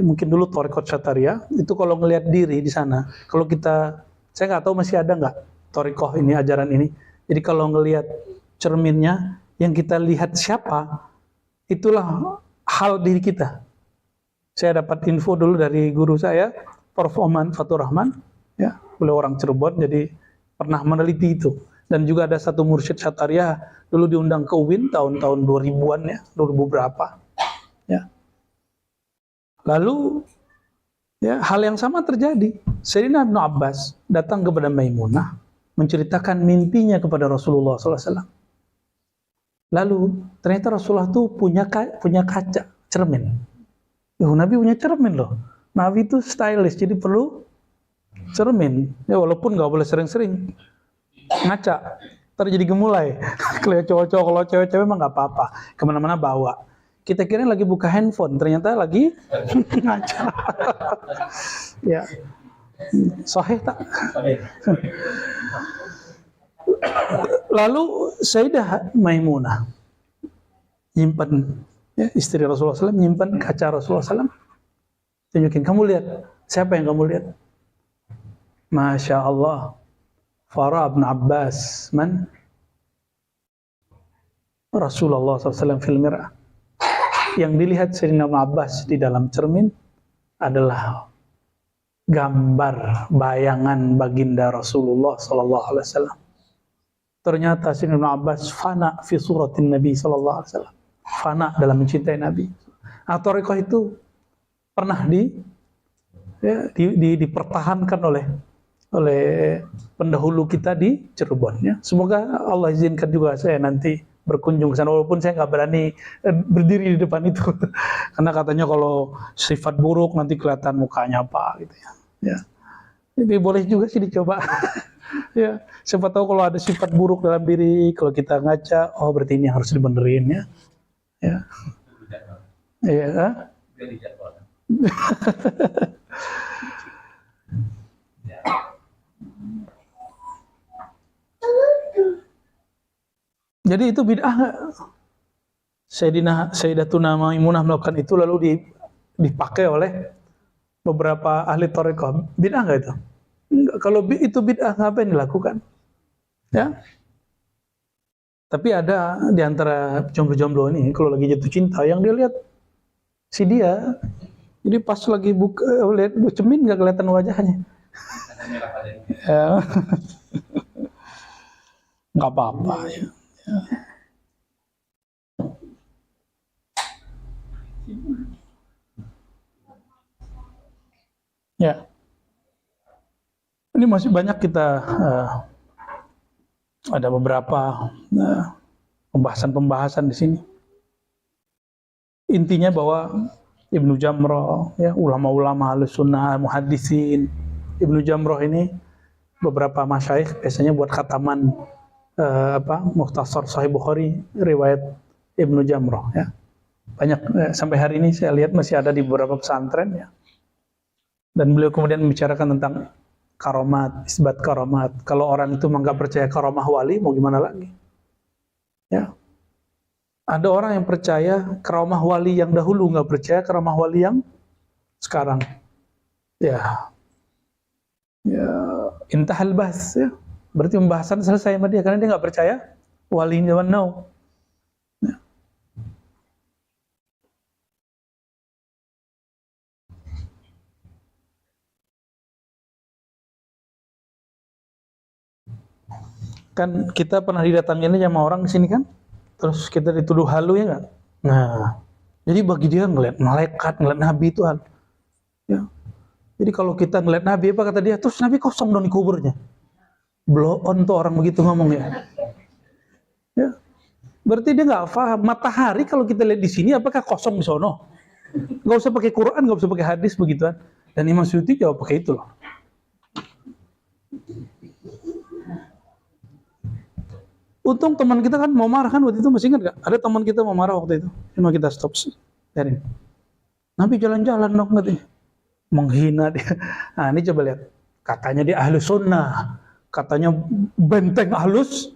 mungkin dulu thariqat Syataria itu kalau ngelihat diri di sana. Kalau kita, saya nggak tahu masih ada nggak thariqah ini, ajaran ini. Jadi kalau ngelihat cerminnya, yang kita lihat siapa, itulah hal diri kita. Saya dapat info dulu dari guru saya, Prof. Oman Fatur Rahman, ya, beliau orang Cirebon, jadi pernah meneliti itu. Dan juga ada satu mursyid Syataria, dulu diundang ke UIN tahun-tahun 2000-an ya, 2000 berapa. Ya. Lalu, ya, hal yang sama terjadi. Sayyidina Ibnu Abbas datang kepada Maimunah, menceritakan mimpinya kepada Rasulullah SAW. Lalu ternyata Rasulullah tuh punya kaca, cermin. Nabi punya cermin loh. Nabi itu stylish, jadi perlu cermin. Ya walaupun nggak boleh sering-sering ngaca, terjadi gemulai. Kalau cowok-cowok, kalau cewek-cewek mah nggak apa-apa. Kemana-mana bawa. Kita kira lagi buka handphone, ternyata lagi ngaca. Ya, sahih tak? Lalu Sayyidah Maimunah nyimpan, ya, istri Rasulullah SAW nyimpan kaca Rasulullah SAW. Tunjukin, kamu lihat, siapa yang kamu lihat? Masya Allah, Farah bin Abbas, man? Rasulullah SAW fil mir'ah. Yang dilihat Sayyidina Ibnu Abbas di dalam cermin adalah gambar, bayangan baginda Rasulullah sallallahu alaihi wasallam. Ternyata Sayyidina Ibnu Abbas fana fi suratin Nabi sallallahu alaihi wasallam. Fana dalam mencintai Nabi. Thariqah itu pernah dipertahankan oleh pendahulu kita di Cirebon. Ya. Semoga Allah izinkan juga saya nanti berkunjung ke sana, walaupun saya nggak berani berdiri di depan itu, karena katanya kalau sifat buruk nanti kelihatan mukanya apa gitu ya. Ya, jadi boleh juga sih dicoba. Ya, siapa tahu kalau ada sifat buruk dalam diri, kalau kita ngaca, oh berarti ini harus dibenerin ya. Ya. Iya. Jadi itu bid'ah nggak? Sayyidatuna Maimunah melakukan itu lalu dipakai oleh beberapa ahli thariqah. Bid'ah nggak itu? Enggak. Kalau itu bid'ah, ngapain dilakukan? Ya. Tapi ada di antara jomblo-jomblo ini, kalau lagi jatuh cinta, yang dia lihat si dia, jadi pas lagi lihat cermin nggak kelihatan wajahnya. Ya. Nggak apa-apa ya. Ya, ini masih banyak kita ada beberapa pembahasan-pembahasan di sini. Intinya bahwa Ibnu Jamrah, ya, ulama-ulama Ahlus Sunnah, muhaddisin, Ibnu Jamrah ini beberapa masyayikh biasanya buat khataman Mukhtasar Sahih Bukhari riwayat Ibnu Jamrah ya. Banyak sampai hari ini saya lihat masih ada di beberapa pesantren ya. Dan beliau kemudian membicarakan tentang karomat, isbat karomat. Kalau orang itu nggak percaya karomah wali, mau gimana lagi? Ya. Ada orang yang percaya karomah wali yang dahulu, nggak percaya karomah wali yang sekarang. Ya. Ya, intahal bahas ya. Berarti pembahasan selesai sama dia, karena dia nggak percaya wali zaman now. Ya. Kan kita pernah didatangin sama orang di sini kan, terus kita dituduh halu ya nggak? Nah, jadi bagi dia ngeliat malaikat, ngeliat nabi itu hal. Ya. Jadi kalau kita ngeliat nabi apa kata dia, terus nabi kosong dong di kuburnya. Blow on tuh orang begitu ngomong ya. Ya. Berarti dia nggak paham matahari kalau kita lihat di sini apakah kosong di sono? Nggak usah pakai Quran, nggak usah pakai hadis begituan. Dan Imam Suyuti jawab pakai itu loh. Untung teman kita kan mau marah kan waktu itu, masih ingat gak? Ada teman kita mau marah waktu itu, cuma kita stop. Biarin. Nabi jalan-jalan dong katanya. Menghina dia. Nah ini coba lihat. Katanya dia ahlu sunnah. Katanya benteng ahlus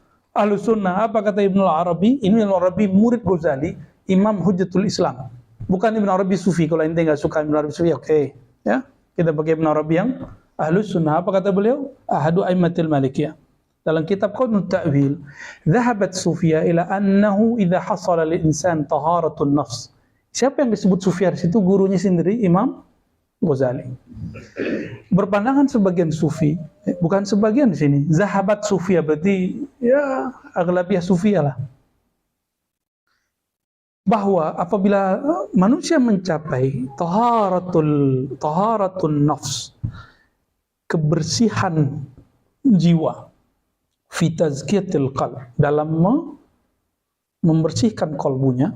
sunnah. Apa kata Ibnu Arabi? Ini Ibnu Arabi murid Ghazali, Imam Hujjatul Islam. Bukan Ibnu Arabi Sufi. Kalau ente nggak suka Ibnu Arabi Sufi, oke. Ya, kita pakai Ibnu Arabi yang ahlus sunnah. Apa kata beliau? Ahadu aimatil malikiyah. Dalam kitab Qaulun Ta'wil, "Dhahabat Sufia ila annahu idza hasala lil insan taharatun nafs." Siapa yang disebut Sufia di situ? Gurunya sendiri Imam Ghazali. Berpandangan sebagian Sufi, bukan sebagian di sini. Zahabat Sufia berarti ya aglabiah Sufia lah. Bahwa apabila manusia mencapai taharatun nafs, kebersihan jiwa, fi tazkiyatil qalb, dalam membersihkan kalbunya,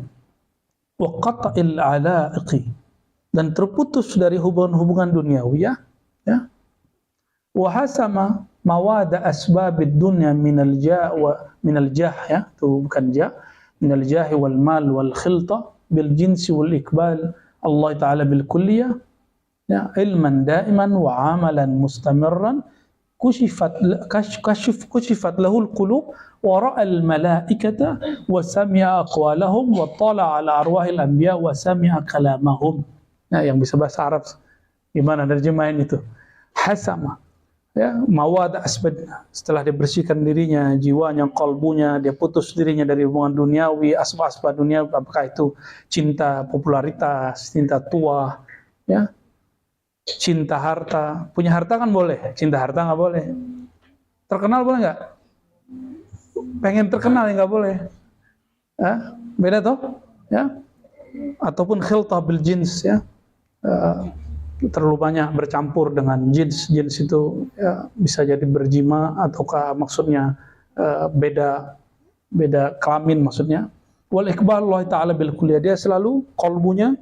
wa qata'il ala'iqi, dan terputus dari hubungan-hubungan duniawi ya. Wa hasama mawada asbabid dunya minal jah ya, itu bukan jah, minal jahi wal mal wal khilta bil jinsi wal ikbal Allah taala bil kulliyah ya, ilman daiman wa amalan mustamirran كشفت له القلوب ورأى الملائكة وسمع أقوالهم واطلع على أرواح الأنبياء وسمع كلامهم. Nah, yang bisa bahasa Arab gimana terjemahin itu? Hasama ya, mawada asbad, setelah dia bersihkan dirinya, jiwanya, kalbunya, dia putus dirinya dari hubungan duniawi, asbab dunia, apakah itu cinta popularitas, cinta tua ya, cinta harta. Punya harta kan boleh, cinta harta nggak boleh. Terkenal boleh nggak? Pengen terkenal ya nggak boleh. Beda toh? Ya. Ataupun khiltah bil jins ya. Terlalu banyak bercampur dengan jins itu ya, bisa jadi berjima ataukah maksudnya beda kelamin maksudnya. Wal iqbal Allah taala bil kulliyah, dia selalu qalbunya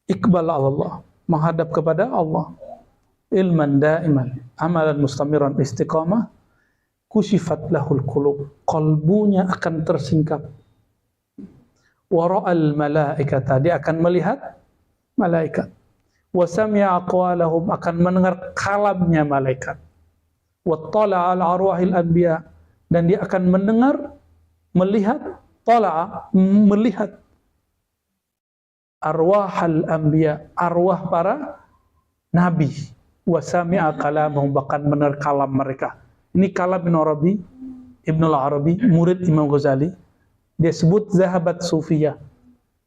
iqbal Allah, menghadap kepada Allah. Ilman daiman, amalan mustamiran, istiqamah, kushifat lahul qulub, qalbunya akan tersingkap. Wara'al malaikata, dia akan melihat malaikat. Wasami'a aqwalahum, akan mendengar kalamnya malaikat. Wattala'a al-arwahil anbiya, dan dia akan mendengar, melihat, tala'a, melihat arwahal anbiya, arwah para nabi. Wasami'a kalamahum, bahkan mendengar kalam mereka. Ini kalam Ibn al-Arabi, murid Imam Ghazali. Dia sebut zahabat sufiyah.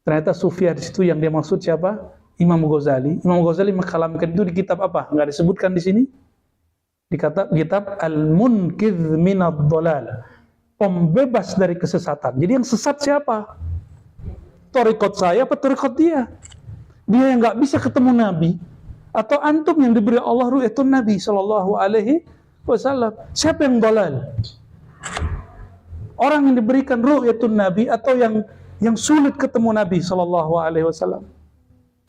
Ternyata sufiyah di situ yang dia maksud siapa? Imam Ghazali. Imam Ghazali mengkalamkan itu di kitab apa? Nggak disebutkan di sini. Di kitab Al-Munqidh minad Dhalal, pembebas dari kesesatan. Jadi yang sesat siapa? Thariqat saya apa thariqat dia? Dia yang nggak bisa ketemu Nabi, atau antum yang diberi Allah ru'yatun Nabi sallallahu alaihi wasallam? Siapa yang dhalal? Orang yang diberikan ru'yatun Nabi atau yang sulit ketemu Nabi sallallahu alaihi wasallam?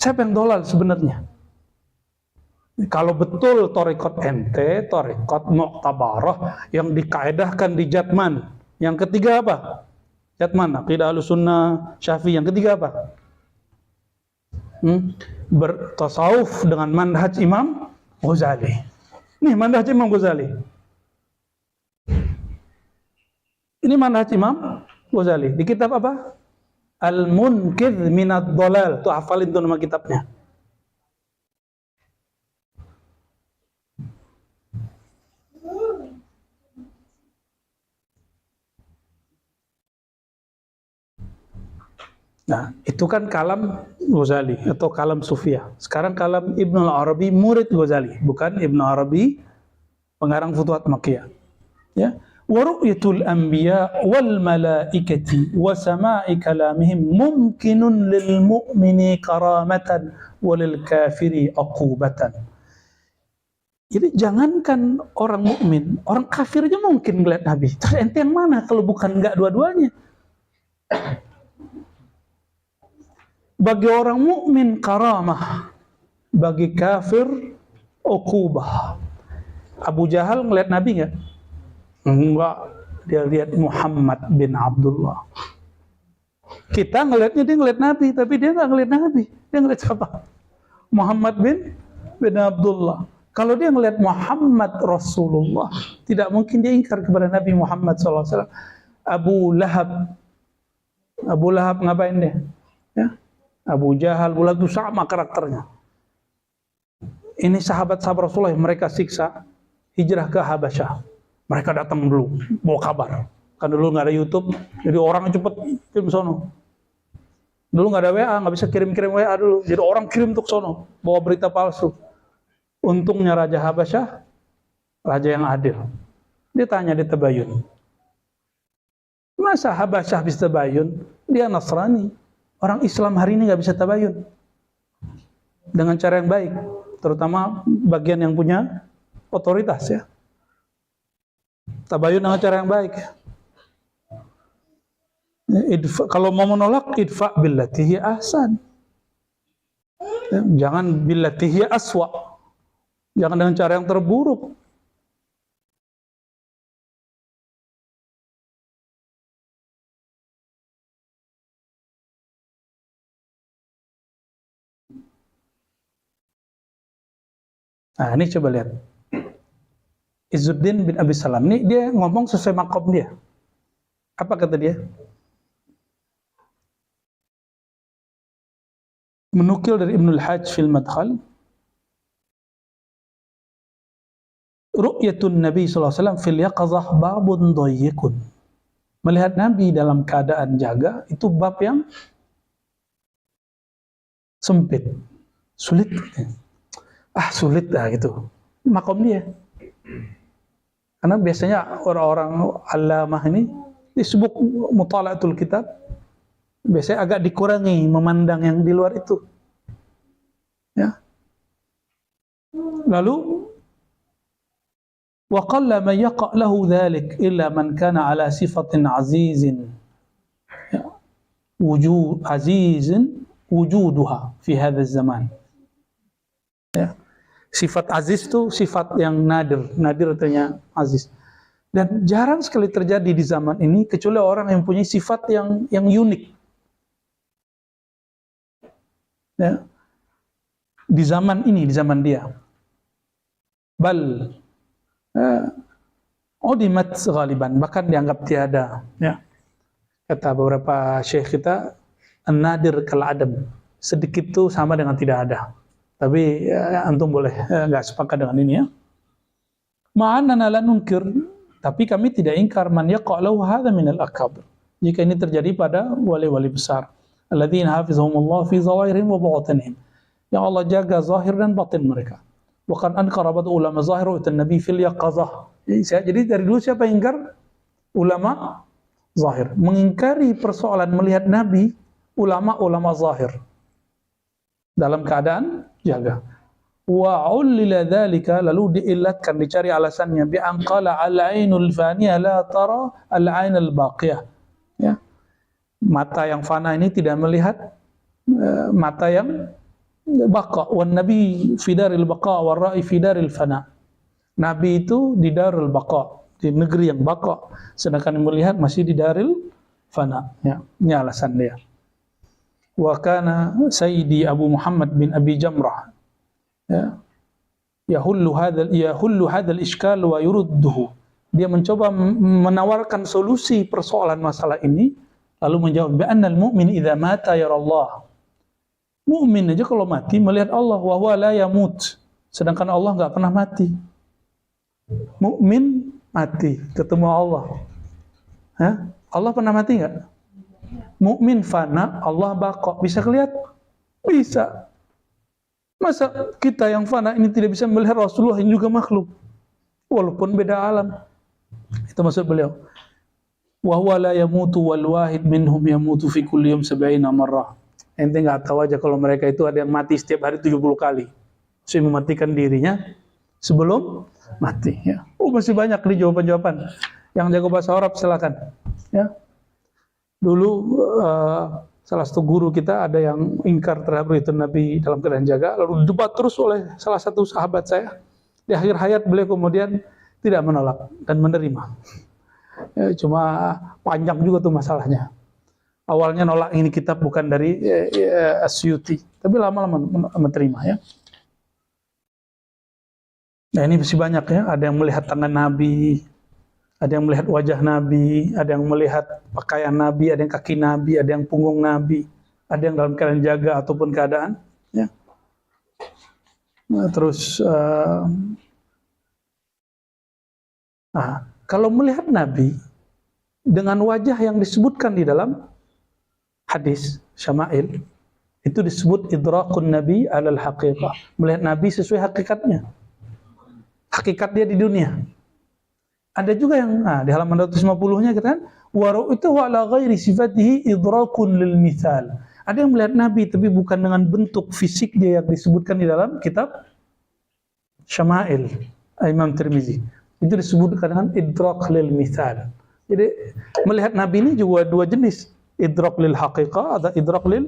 Siapa yang dolal sebenarnya? Kalau betul thariqat ente, thariqat mu'tabarah yang dikaedahkan di Jatman. Yang ketiga apa? Jatman, aqidah Ahlussunnah, Syafi'i. Yang ketiga apa? Bertasawuf dengan manhaj Imam Ghazali. Nih manhaj Imam Ghazali. Ini manhaj Imam Ghazali. Di kitab apa? Al-Munqidh minad Dhalal. Tuh hafalin tuh nama kitabnya. Nah, itu kan kalam Ghazali atau kalam Sufiyah. Sekarang kalam Ibn al-Arabi, murid Ghazali, bukan Ibn Arabi pengarang Futuhat Makkiyah. Ya. Wa ru'yatul anbiya wal malaikati wa sama'i kalamihim mumkinun lil mu'mini karamatan walil kafiri aqubatan. Jadi jangankan orang mukmin, orang kafir aja mungkin melihat Nabi. Terus ente yang mana kalau bukan enggak dua-duanya? Bagi orang mukmin karamah, bagi kafir uqubah. Abu Jahal melihat Nabi enggak? Enggak, dia lihat Muhammad bin Abdullah. Kita ngelihatnya dia ngelihat Nabi, tapi dia nggak ngelihat Nabi. Dia ngelihat siapa? Muhammad bin Abdullah. Kalau dia ngelihat Muhammad Rasulullah, tidak mungkin dia ingkar kepada Nabi Muhammad SAW. Abu Lahab ngapain dia? Ya? Abu Jahal, Abu Lahab itu sama karakternya. Ini sahabat-sahabat Rasulullah yang mereka siksa hijrah ke Habasyah. Mereka datang dulu, bawa kabar. Kan dulu nggak ada YouTube, jadi orang cepet kirim sono. Dulu nggak ada WA, nggak bisa kirim-kirim WA dulu. Jadi orang kirim untuk sono, bawa berita palsu. Untungnya Raja Habasyah, raja yang adil. Dia tanya di Tabayun, masa Habasyah bisa Tabayun? Dia Nasrani. Orang Islam hari ini nggak bisa Tabayun dengan cara yang baik, terutama bagian yang punya otoritas ya. Tabayun dengan cara yang baik. Kalau mau menolak, idfa billati hiya ahsan. Jangan billati hiya aswa. Jangan dengan cara yang terburuk. Nah, ini coba lihat. Izzuddin bin Abi Salam, ini dia ngomong sesuai makom dia. Apa kata dia? Menukil dari Ibnul Hajj fil Madkhal, ru'yatun Nabi SAW fil yaqazah babun dhayyikun. Melihat Nabi dalam keadaan jaga, itu bab yang sempit, sulit. sulit dah gitu. Makom dia. Karena biasanya orang-orang allamah ini disebut mutala'atul kitab, biasanya agak dikurangi memandang yang di luar itu. Ya. Lalu wa qalla man yaqa' lahu dhalik illa man kana ala sifatin azizin. Ya. Wujuduha fi hadzal zaman. Ya. Sifat aziz itu sifat yang nadir artinya aziz. Dan jarang sekali terjadi di zaman ini kecuali orang yang punya sifat yang unik. Ya. Di zaman ini, di zaman dia. Bal udimat ghaliban, bahkan dianggap tiada. Ya. Kata beberapa syekh kita, an-nadir kal adam. Sedikit itu sama dengan tidak ada. Tapi antum boleh nggak sepakat dengan ini ya. Ma'annana la nunkir, tapi kami tidak ingkar man yaqa'lahu hadza min al-akabir. Jika ini terjadi pada wali-wali besar, alladzina hafizahumullah fi zawahirihim wa batinihim. Yang Allah jaga zahir dan batin mereka. Wa kan ankara ba'd ulama zahir wa an-nabi fil yaqazah. Jadi dari dulu siapa yang ingkar? Ulama zahir. Mengingkari persoalan melihat nabi, ulama zahir. Dalam keadaan jaga. Wa ulila dzalika, lalu diillatkan, dicari alasannya bi anqala al-ainul faniyah la tara al-ainal baqiyah. Ya. Mata yang fana ini tidak melihat mata yang baqa, wan nabi fi daril baqa war ra'i fi daril fana. Nabi itu di darul baqa, di negeri yang baqa, sedangkan yang melihat masih di daril fana. Ya, ini alasan dia. Wa kana Sayyidi Abu Muhammad bin Abi Jamrah ya yahullu hadzal iskal wa yurudduhu. Dia mencoba menawarkan solusi persoalan masalah ini, lalu menjawab bi annal mu'min idza mata yara Allah. Mukmin aja kalau mati melihat Allah, wa huwa la yamut, sedangkan Allah enggak pernah mati. Mukmin mati ketemu Allah. Ya? Allah pernah mati enggak? Mukmin fana, Allah baqa. Bisa kelihatan? Bisa. Masa kita yang fana ini tidak bisa melihat Rasulullah yang juga makhluk? Walaupun beda alam. Itu maksud beliau. Wa huwa la yamutu wal wahid minhum yamutu fi kulli yawm 70 marrah. Ente enggak tahu aja kalau mereka itu ada yang mati setiap hari 70 kali. Saya mematikan dirinya sebelum mati. Ya. Masih banyak nih jawaban-jawaban. Yang jago bahasa Arab silakan. Ya. Dulu salah satu guru kita ada yang ingkar terhadap itu Nabi dalam keadaan jaga, lalu debat terus oleh salah satu sahabat saya. Di akhir hayat beliau kemudian tidak menolak dan menerima. Ya, cuma panjang juga tuh masalahnya. Awalnya nolak ini kitab bukan dari Asyuti, tapi lama-lama menerima ya. Nah ini masih banyak ya, ada yang melihat tangan Nabi, ada yang melihat wajah Nabi, ada yang melihat pakaian Nabi, ada yang kaki Nabi, ada yang punggung Nabi, ada yang dalam keadaan jaga ataupun keadaan. Ya. Nah, terus, kalau melihat Nabi dengan wajah yang disebutkan di dalam hadis Syama'il, itu disebut idrakun Nabi alal haqiqah. Melihat Nabi sesuai hakikatnya. Hakikat dia di dunia. Ada juga yang di halaman 250-nya katakan wa ra'aytuhu ala ghairi sifatihi idrakun lil mithal. Ada yang melihat Nabi tapi bukan dengan bentuk fisik dia yang disebutkan di dalam kitab Syama'il Imam Tirmizi. Itu disebutkan dengan idrak lil mithal. Jadi melihat Nabi ini juga dua jenis, idrak lil haqiqah atau idrak lil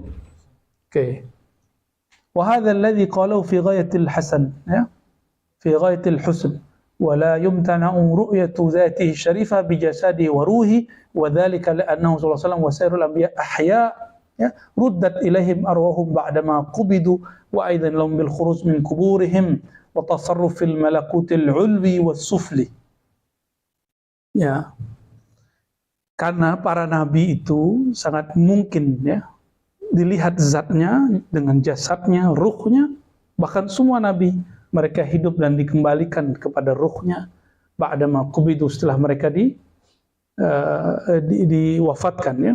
wa hadha alladhi qalahu fi ghayatil hasan ya, fi ghayatil husn. ولا يمتنع رؤية ذاته الشريفة بجسده وروحه وذلك لأنه صلى الله عليه وسلم وسائر الأنبياء أحياء ردت إليهم أرواحهم بعدما قبضوا وأيضا لهم بالخروج من قبورهم وتصرف في الملكوت العلوي والسفلي. Ya, karena para nabi itu sangat mungkin ya dilihat zatnya dengan jasadnya, ruhnya, bahkan semua nabi mereka hidup dan dikembalikan kepada ruhnya ba'dama qubidu, setelah mereka diwafatkan ya.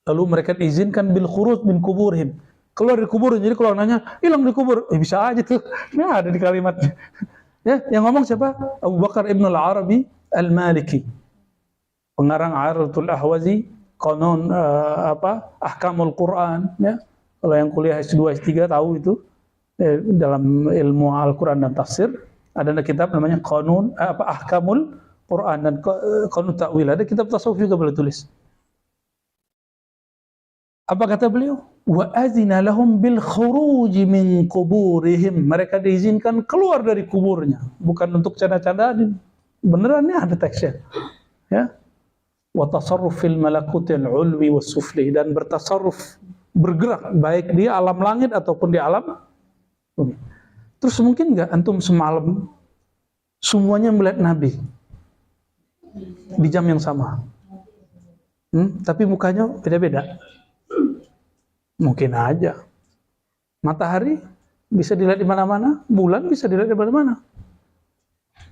Lalu mereka diizinkan bil khuruj min kuburihim, keluar dari kubur. Jadi kalau nanya hilang di kubur, bisa aja tuh. Nah, ada di kalimatnya. Ya, yang ngomong siapa? Abu Bakar Ibn Al-Arabi Al-Maliki, pengarang A'ratul Ahwazi, Qanun Ahkamul Quran. Ya, kalau yang kuliah S2 S3 tahu itu dalam ilmu Al-Quran dan tafsir ada kitab namanya Qanun Ahkamul Quran dan Qanun Ta'wil. Ada kitab tasawuf juga boleh tulis. Apa kata beliau? Wa azina lahum bil khuruj min quburihim. Mereka diizinkan keluar dari kuburnya, bukan untuk canda-candaan. Beneran ada teksnya. Ya. Wa tasarruf fil malakutil ulwi was sufli, dan bertasarruf, bergerak baik di alam langit ataupun di alam bumi. Terus mungkin enggak antum semalam semuanya melihat Nabi di jam yang sama? Tapi mukanya beda-beda. Mungkin aja. Matahari bisa dilihat di mana-mana, bulan bisa dilihat di mana-mana.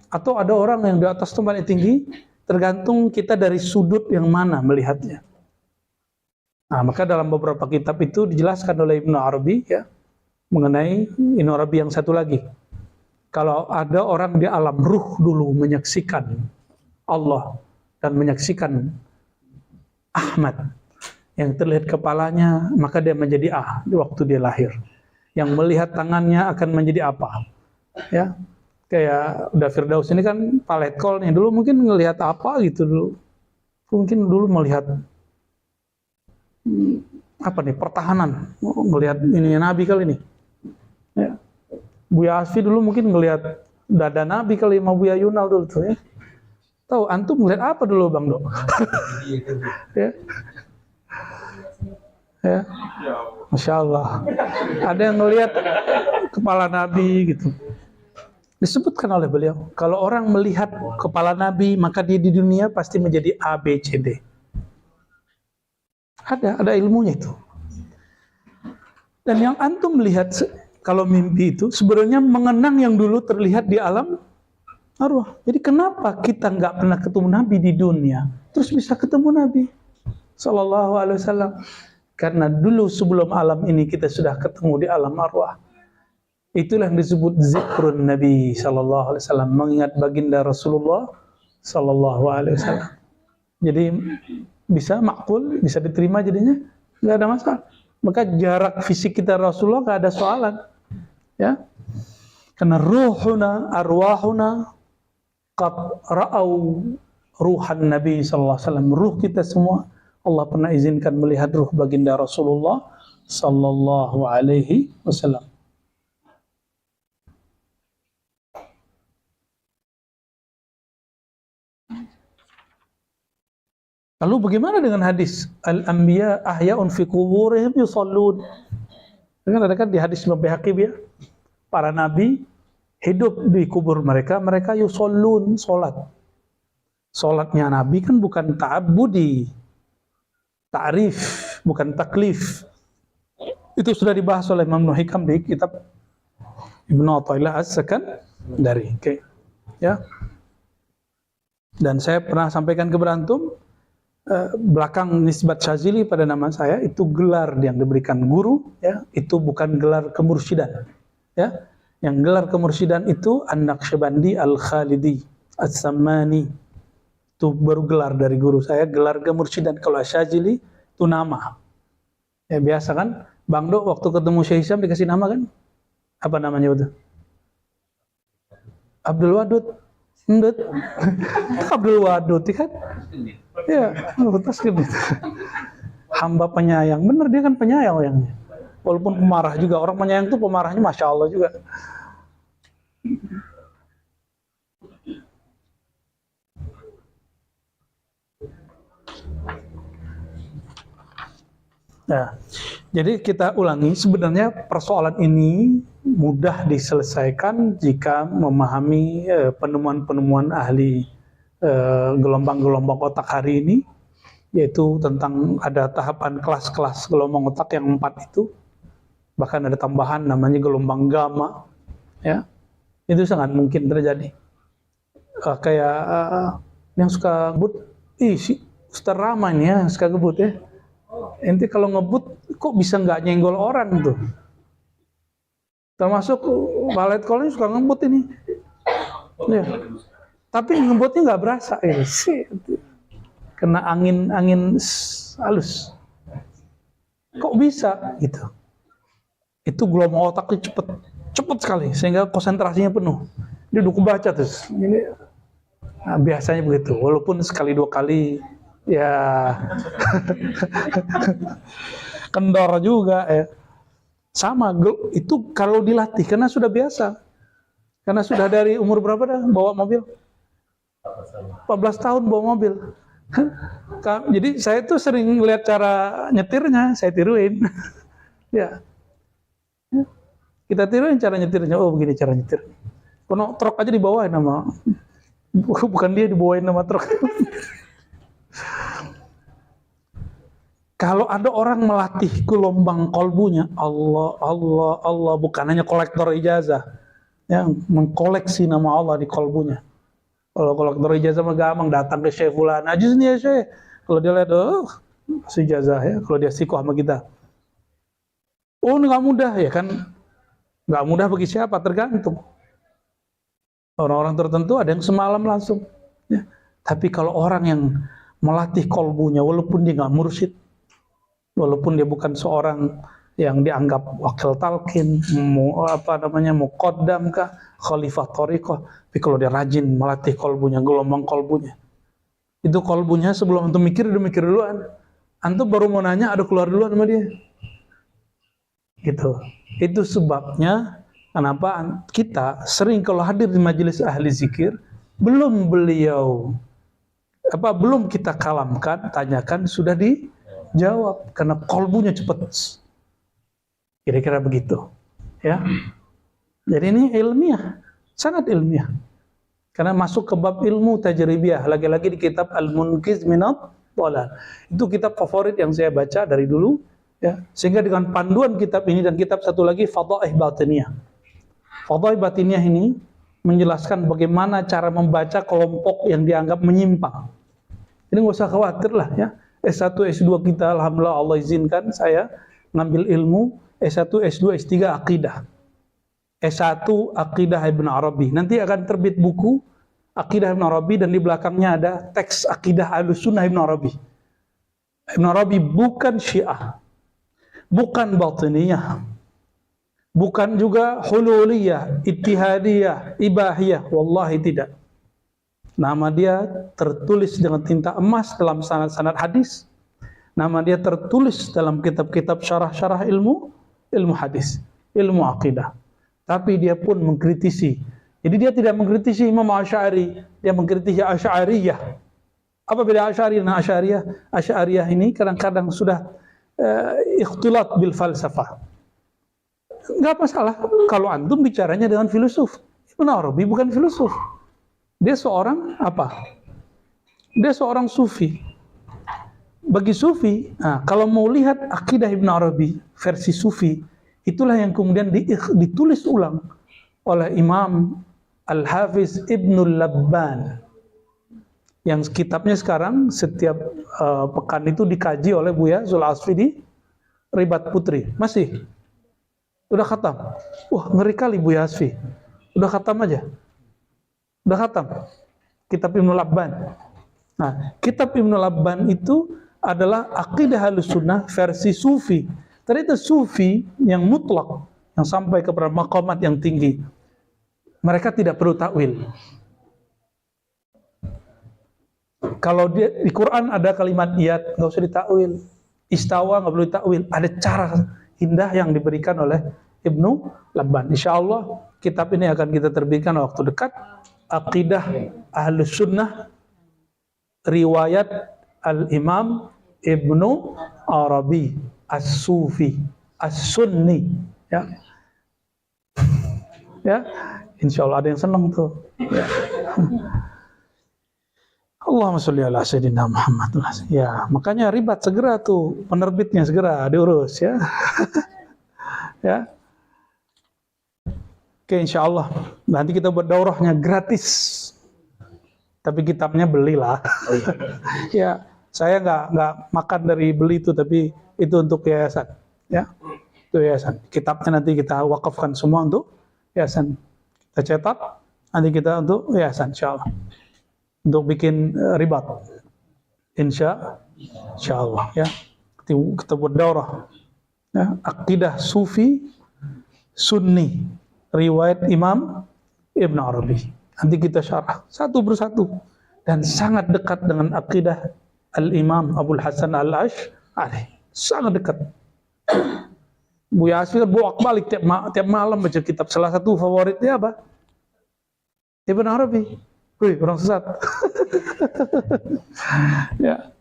Atau ada orang yang di atas tempat yang tinggi, tergantung kita dari sudut yang mana melihatnya. Nah, maka dalam beberapa kitab itu dijelaskan oleh Ibnu Arabi ya, mengenai Ibnu Arabi yang satu lagi. Kalau ada orang di alam ruh dulu menyaksikan Allah dan menyaksikan Ahmad yang terlihat kepalanya, maka dia menjadi di waktu dia lahir. Yang melihat tangannya akan menjadi apa? Ya, kayak udah Firdaus ini kan paletkol nih, dulu mungkin ngelihat apa gitu dulu. Mungkin dulu melihat apa nih, pertahanan, melihat ini Nabi kali ini. Ya. Buya Asfi dulu mungkin ngelihat dada Nabi kali, sama Buya Yunal dulu tuh ya. Tahu antum ngelihat apa dulu Bang Dok? Ya. Ya, Masya Allah. Ada yang melihat kepala Nabi gitu. Disebutkan oleh beliau, kalau orang melihat kepala Nabi, maka dia di dunia pasti menjadi A, B, C, D. Ada ilmunya itu. Dan yang antum melihat kalau mimpi itu sebenarnya mengenang yang dulu terlihat di alam arwah. Jadi kenapa kita nggak pernah ketemu Nabi di dunia, terus bisa ketemu Nabi Sallallahu Alaihi Wasallam? Karena dulu sebelum alam ini kita sudah ketemu di alam arwah. Itulah yang disebut zikrun Nabi Sallallahu Alaihi Wasallam, mengingat baginda Rasulullah Sallallahu Alaihi Wasallam. Jadi bisa makul, bisa diterima jadinya, nggak ada masalah. Maka jarak fisik kita Rasulullah nggak ada soalan, ya. Karena ruhuna, arwahuna, qad ra'au ruhan Nabi Sallallahu Alaihi Wasallam. Ruh kita semua Allah pernah izinkan melihat ruh baginda Rasulullah Sallallahu Alaihi Wasallam. Lalu bagaimana dengan hadis al-anbiya ahya'un fi quburihim yusallun? Ada kan di hadis Imam Baihaqi ya, para nabi hidup di kubur mereka, mereka yusallun, salat. Salatnya nabi kan bukan ta'abbudi, ta'rif, bukan taklif. Itu sudah dibahas oleh Imam Hikam di kitab Ibnu Athaillah As-Sakandari. Oke. Ya. Dan saya pernah sampaikan ke berantum, belakang nisbat Syazili pada nama saya itu gelar yang diberikan guru, ya, itu bukan gelar kemursyidhan. Ya. Yang gelar kemursyidhan itu An-Naqsyabandi Al-Khalidi As-Sammani. Itu baru gelar dari guru saya, gelar kemursyidhan. Kalau Syazili itu nama. Ya biasa kan, Bang Do waktu ketemu Syekh Hisham dikasih nama kan? Apa namanya itu? Abdul Wadud. Ndut. Abdul Wadud kan? Ya, betul gitu. Hamba penyayang. Bener, dia kan penyayang orangnya. Walaupun pemarah juga, orang penyayang itu pemarahnya Masya Allah juga. Nah, jadi kita ulangi, sebenarnya persoalan ini mudah diselesaikan jika memahami penemuan-penemuan ahli gelombang-gelombang otak hari ini, yaitu tentang ada tahapan kelas-kelas gelombang otak yang 4 itu, bahkan ada tambahan namanya gelombang gamma, ya, itu sangat mungkin terjadi. Kayak yang suka gebut, si Ustaz Rama ini ya suka gebut ya. Ente kalau ngebut kok bisa nggak nyenggol orang tuh. Termasuk valet call suka ngebut ini. Ya. Tapi ngebutnya nggak berasa ini sih. Kena angin halus. Kok bisa gitu? Itu gelombang otaknya cepet sekali sehingga konsentrasinya penuh. Dia udah kebaca terus. Ini biasanya begitu. Walaupun sekali dua kali ya kendor juga ya. Sama itu kalau dilatih karena sudah biasa. Karena sudah dari umur berapa dah bawa mobil? 14 tahun bawa mobil. Jadi saya tuh sering lihat cara nyetirnya, saya tiruin. Ya. Kita tiruin cara nyetirnya. Oh, begini cara nyetir. Kono truk aja dibawain sama bukan dia dibawain sama truk. Kalau ada orang melatih gelombang kolbunya, Allah, bukan hanya kolektor ijazah, yang mengkoleksi nama Allah di kolbunya. Kalau kolektor ijazah mah gampang, datang ke Syekh Fulan, aja nih ya Syekh. Kalau dia lihat, kasih ijazah ya. Kalau dia sikoh sama kita, oh nggak mudah ya kan? Nggak mudah bagi siapa? Tergantung. Orang-orang tertentu ada yang semalam langsung. Ya. Tapi kalau orang yang melatih kolbunya, walaupun dia nggak mursyid, walaupun dia bukan seorang yang dianggap wakil talqin, muqaddam kah, khalifah thariqah, tapi kalau dia rajin melatih kolbunya, gelombang kolbunya, itu kolbunya sebelum antum mikir, udah mikir duluan. Antum baru mau nanya, ada keluar duluan sama dia. Gitu. Itu sebabnya kenapa kita sering kalau hadir di majelis ahli zikir, belum kita kalamkan, tanyakan, sudah dijawab karena kolbunya cepat. Kira-kira begitu, ya. Jadi ini ilmiah, sangat ilmiah. Karena masuk ke bab ilmu tajribiyah, lagi-lagi di kitab Al-Munqiz Minadh Dhalal. Itu kitab favorit yang saya baca dari dulu, ya. Sehingga dengan panduan kitab ini dan kitab satu lagi Fadhaih Batiniyah. Fadhaih Batiniyah ini menjelaskan bagaimana cara membaca kelompok yang dianggap menyimpang. Ini nggak usah khawatir lah, ya. S1, S2 kita, alhamdulillah Allah izinkan saya ngambil ilmu S1, S2, S3 akidah. S1 akidah Ibn Arabi. Nanti akan terbit buku akidah Ibn Arabi dan di belakangnya ada teks akidah Ahlussunnah Ibn Arabi. Ibn Arabi bukan Syiah, bukan Batiniyah, bukan juga Hululiyah, Ittihadiyah, Ibahiyah. Wallahi tidak. Nama dia tertulis dengan tinta emas dalam sanad-sanad hadis. Nama dia tertulis dalam kitab-kitab syarah-syarah ilmu hadis, ilmu akidah. Tapi dia pun mengkritisi. Jadi dia tidak mengkritisi Imam Asy'ari, dia mengkritisi Asy'ariyah. Apa beda Asy'ari dan Asy'ariyah? Asy'ariyah ini kadang-kadang sudah ikhtilat bil falsafah. Enggak masalah kalau antum bicaranya dengan filosof. Ibn Arabi bukan filosof. Dia seorang apa? Dia seorang sufi. Bagi sufi, kalau mau lihat akidah Ibn Arabi versi sufi, itulah yang kemudian ditulis ulang oleh Imam Al-Hafiz Ibnul Labban. Yang kitabnya sekarang setiap pekan itu dikaji oleh Buya Zul Asfi di Ribat Putri. Masih? Udah khatam? Wah, ngeri kali Buya Asfi. Udah khatam aja? Udah khatam? Kitab Ibnul Labban. Nah, kitab Ibnul Labban itu adalah akidah Ahlussunnah versi sufi. Ternyata sufi yang mutlak, yang sampai kepada maqamat yang tinggi, mereka tidak perlu takwil. Kalau di Quran ada kalimat iyad, nggak usah ditakwil. Istawa nggak perlu ditakwil. Ada cara indah yang diberikan oleh Ibnu Labban. Insya Allah kitab ini akan kita terbitkan waktu dekat. Aqidah Ahlussunnah riwayat Al-Imam Ibnu Arabi As-Sufi As-Sunni, ya. Ya, insya Allah ada yang senang tuh, ya. Allahumma sholli ala sayyidina Muhammad. Ya, makanya Ribat segera tuh penerbitnya segera diurus, ya. Ya. Oke, insya Allah nanti kita buat daurahnya gratis. Tapi kitabnya belilah. Oh, iya. Ya, Saya nggak makan dari beli itu, tapi itu untuk yayasan, ya. Itu yayasan. Kitabnya nanti kita wakafkan semua untuk yayasan. Kita cetak, nanti kita untuk yayasan, insya Allah. Untuk bikin ribat, insya Allah, ya. Kita buat daurah, ya. Akidah Sufi Sunni, riwayat Imam Ibn Arabi. Nanti kita syarah satu persatu dan sangat dekat dengan akidah Al-Imam Abul Hasan Al-Asy'ari. Sangat dekat. Buya Asfi bolak-balik tiap malam baca kitab. Salah satu favoritnya apa? Ibn Arabi. Wih, orang sesat. Ya.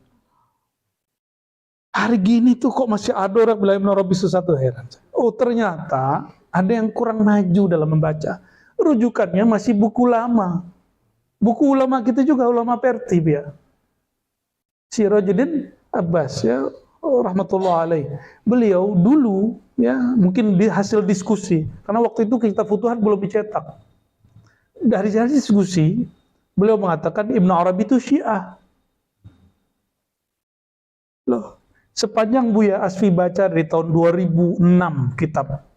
Hari gini tuh kok masih ada orang bilang Ibn Arabi sesat, tuh heran. Oh, ternyata ada yang kurang maju dalam membaca. Rujukannya masih buku lama. Buku ulama kita juga ulama Pertib, ya. Sirajuddin Abbas, ya, rahmatullah alaih. Beliau dulu, ya, mungkin hasil diskusi, karena waktu itu kitab Futuhat belum dicetak. Dari hasil diskusi, beliau mengatakan Ibn Arabi itu Syiah. Loh, sepanjang Buya Asfi baca dari tahun 2006 kitab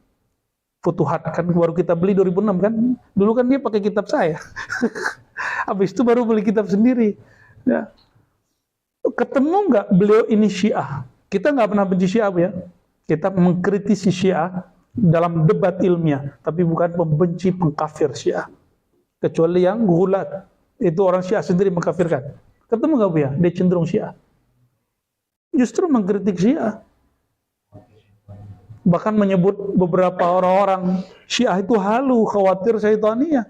Futuhat, kan baru kita beli 2006 kan. Dulu kan dia pakai kitab saya. Habis itu baru beli kitab sendiri. Ya. Ketemu nggak beliau ini Syiah? Kita nggak pernah benci Syiah, ya. Kita mengkritisi Syiah dalam debat ilmiah, tapi bukan pembenci pengkafir Syiah. Kecuali yang gulat, itu orang Syiah sendiri mengkafirkan. Ketemu nggak, ya? Dia cenderung Syiah. Justru mengkritik Syiah. Bahkan menyebut beberapa orang-orang Syiah itu halu, khawatir syaitaniyah.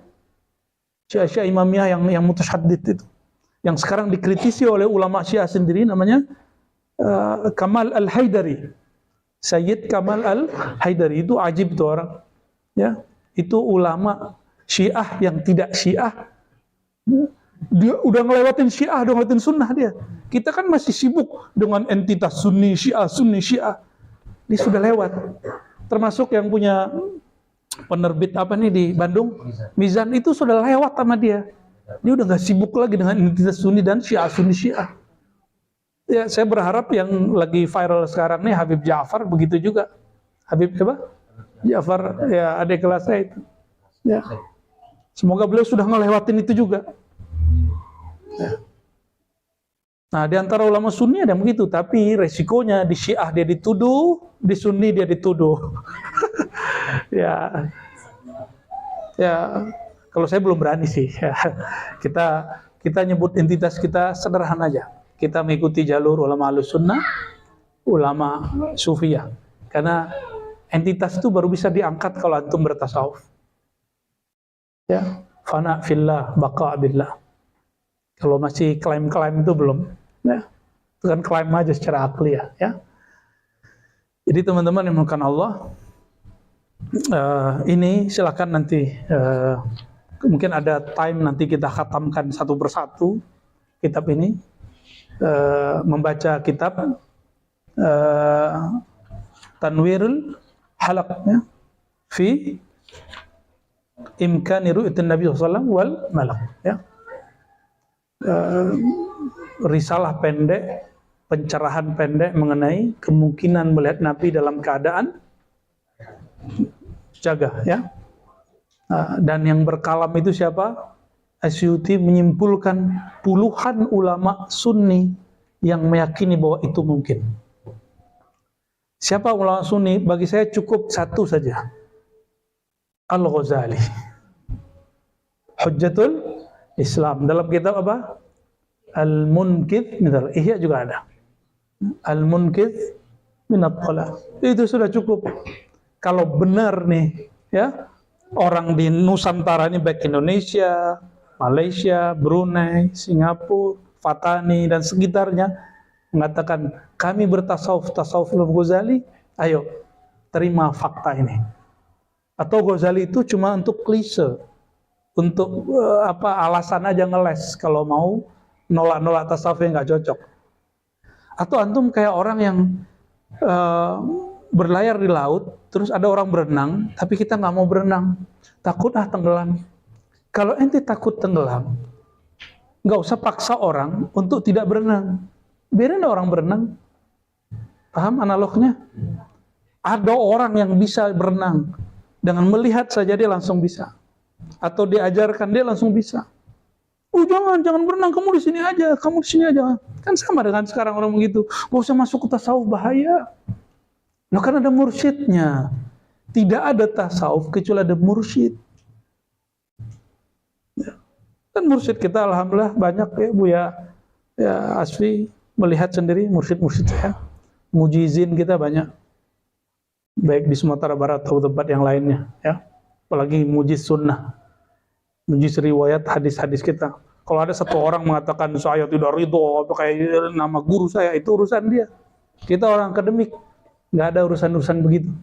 Syiah imamiyah yang mutasyaddid itu. Yang sekarang dikritisi oleh ulama Syiah sendiri, namanya Kamal Al-Haidari. Sayyid Kamal Al-Haidari, itu ajib tuh orang. Ya, itu ulama Syiah yang tidak Syiah. Dia udah ngelewatin Syiah, udah ngelewatin sunnah dia. Kita kan masih sibuk dengan entitas Sunni Syiah, Sunni Syiah. Dia sudah lewat. Termasuk yang punya penerbit apa nih di Bandung, Mizan, itu sudah lewat sama dia. Dia udah nggak sibuk lagi dengan identitas Sunni dan Syiah, Sunni Syiah. Ya, saya berharap yang lagi viral sekarang nih Habib Ja'far begitu juga. Habib apa? Ja'far, ya, adik kelas saya itu. Ya. Semoga beliau sudah ngelewatin itu juga. Ya. Nah, di antara ulama Sunni ada yang begitu, tapi resikonya di Syiah dia dituduh, di Sunni dia dituduh. Ya, ya, kalau saya belum berani sih. Ya. Kita nyebut entitas kita sederhana aja. Kita mengikuti jalur ulama Ahlussunnah, ulama Sufiyah. Karena entitas itu baru bisa diangkat kalau antum bertasawuf. Ya, fana fillah, baqa billah. Kalau masih klaim-klaim itu belum. Ya, itu kan klaim aja secara akli, ya. Jadi teman-teman yang dimuliakan Allah, ini silakan nanti mungkin ada time nanti kita khatamkan satu persatu kitab ini, membaca kitab Tanwirul Halaq, ya, fi imkani ru'yatin Nabi sallallahu alaihi wasallam wal malak, ya. Risalah pendek, pencerahan pendek mengenai kemungkinan melihat Nabi dalam keadaan jaga, ya. Dan yang berkalam itu siapa? Asyuti menyimpulkan puluhan ulama Sunni yang meyakini bahwa itu mungkin. Siapa ulama Sunni? Bagi saya cukup satu saja. Al-Ghazali. Hujjatul Islam. Dalam kitab apa? Al-Munkidh, misal Ihya juga ada. Al-Munkidh min at-Talaq. Itu sudah cukup. Kalau benar nih, ya, orang di Nusantara ini, baik Indonesia, Malaysia, Brunei, Singapura, Fatani dan sekitarnya mengatakan kami bertasawuf Imam Ghazali, ayo terima fakta ini. Atau Ghazali itu cuma untuk klise, untuk alasan aja ngeles kalau mau nolak tasawuf yang nggak cocok. Atau antum kayak orang yang berlayar di laut, terus ada orang berenang, tapi kita nggak mau berenang, takut tenggelam. Kalau ente takut tenggelam, nggak usah paksa orang untuk tidak berenang. biarin orang berenang. Paham analognya? Ada orang yang bisa berenang, dengan melihat saja dia langsung bisa. Atau diajarkan dia langsung bisa. Oh jangan berenang, kamu di sini aja, kamu di sini aja. Kan sama dengan sekarang orang begitu. Gak usah masuk ke tasawuf, bahaya. Loh kan ada mursyidnya. Tidak ada tasawuf kecuali ada mursyid. Dan mursyid kita alhamdulillah banyak ya Bu ya Asfi melihat sendiri mursyid-mursyid saya. Mujizin kita banyak. Baik di Sumatera Barat atau tempat yang lainnya ya. Apalagi mujiz sunnah. Mujiz riwayat hadis-hadis kita. Kalau ada satu orang mengatakan saya tidak ridho pakai nama guru saya, itu urusan dia. Kita orang akademik, nggak ada urusan-urusan begitu,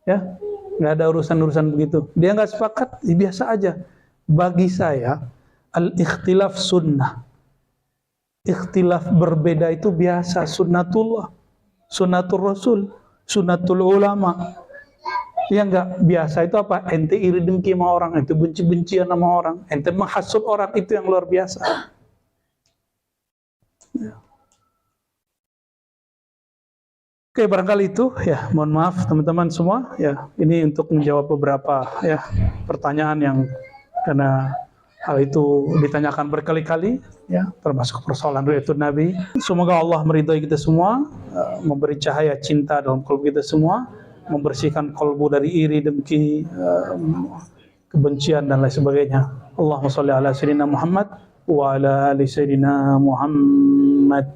ya, nggak ada urusan-urusan begitu. Dia nggak sepakat, ya biasa aja. Bagi saya, al-ikhtilaf sunnah, ikhtilaf berbeda itu biasa, sunnatullah, sunnatul rasul, sunnatul ulama. Yang nggak biasa itu apa? Ente iri dengki sama orang, ente benci-bencian sama orang, ente menghasut orang, itu yang luar biasa. Ya. Oke, barangkali itu ya. Mohon maaf teman-teman semua ya. Ini untuk menjawab beberapa ya pertanyaan yang karena hal itu ditanyakan berkali-kali ya, termasuk persoalan ru'yatun Nabi. Semoga Allah meridhai kita semua, memberi cahaya cinta dalam kalbu kita semua, membersihkan kalbu dari iri, dengki, kebencian dan lain sebagainya. Allahumma shalli ala sayyidina Muhammad wa ala ali sayyidina Muhammad.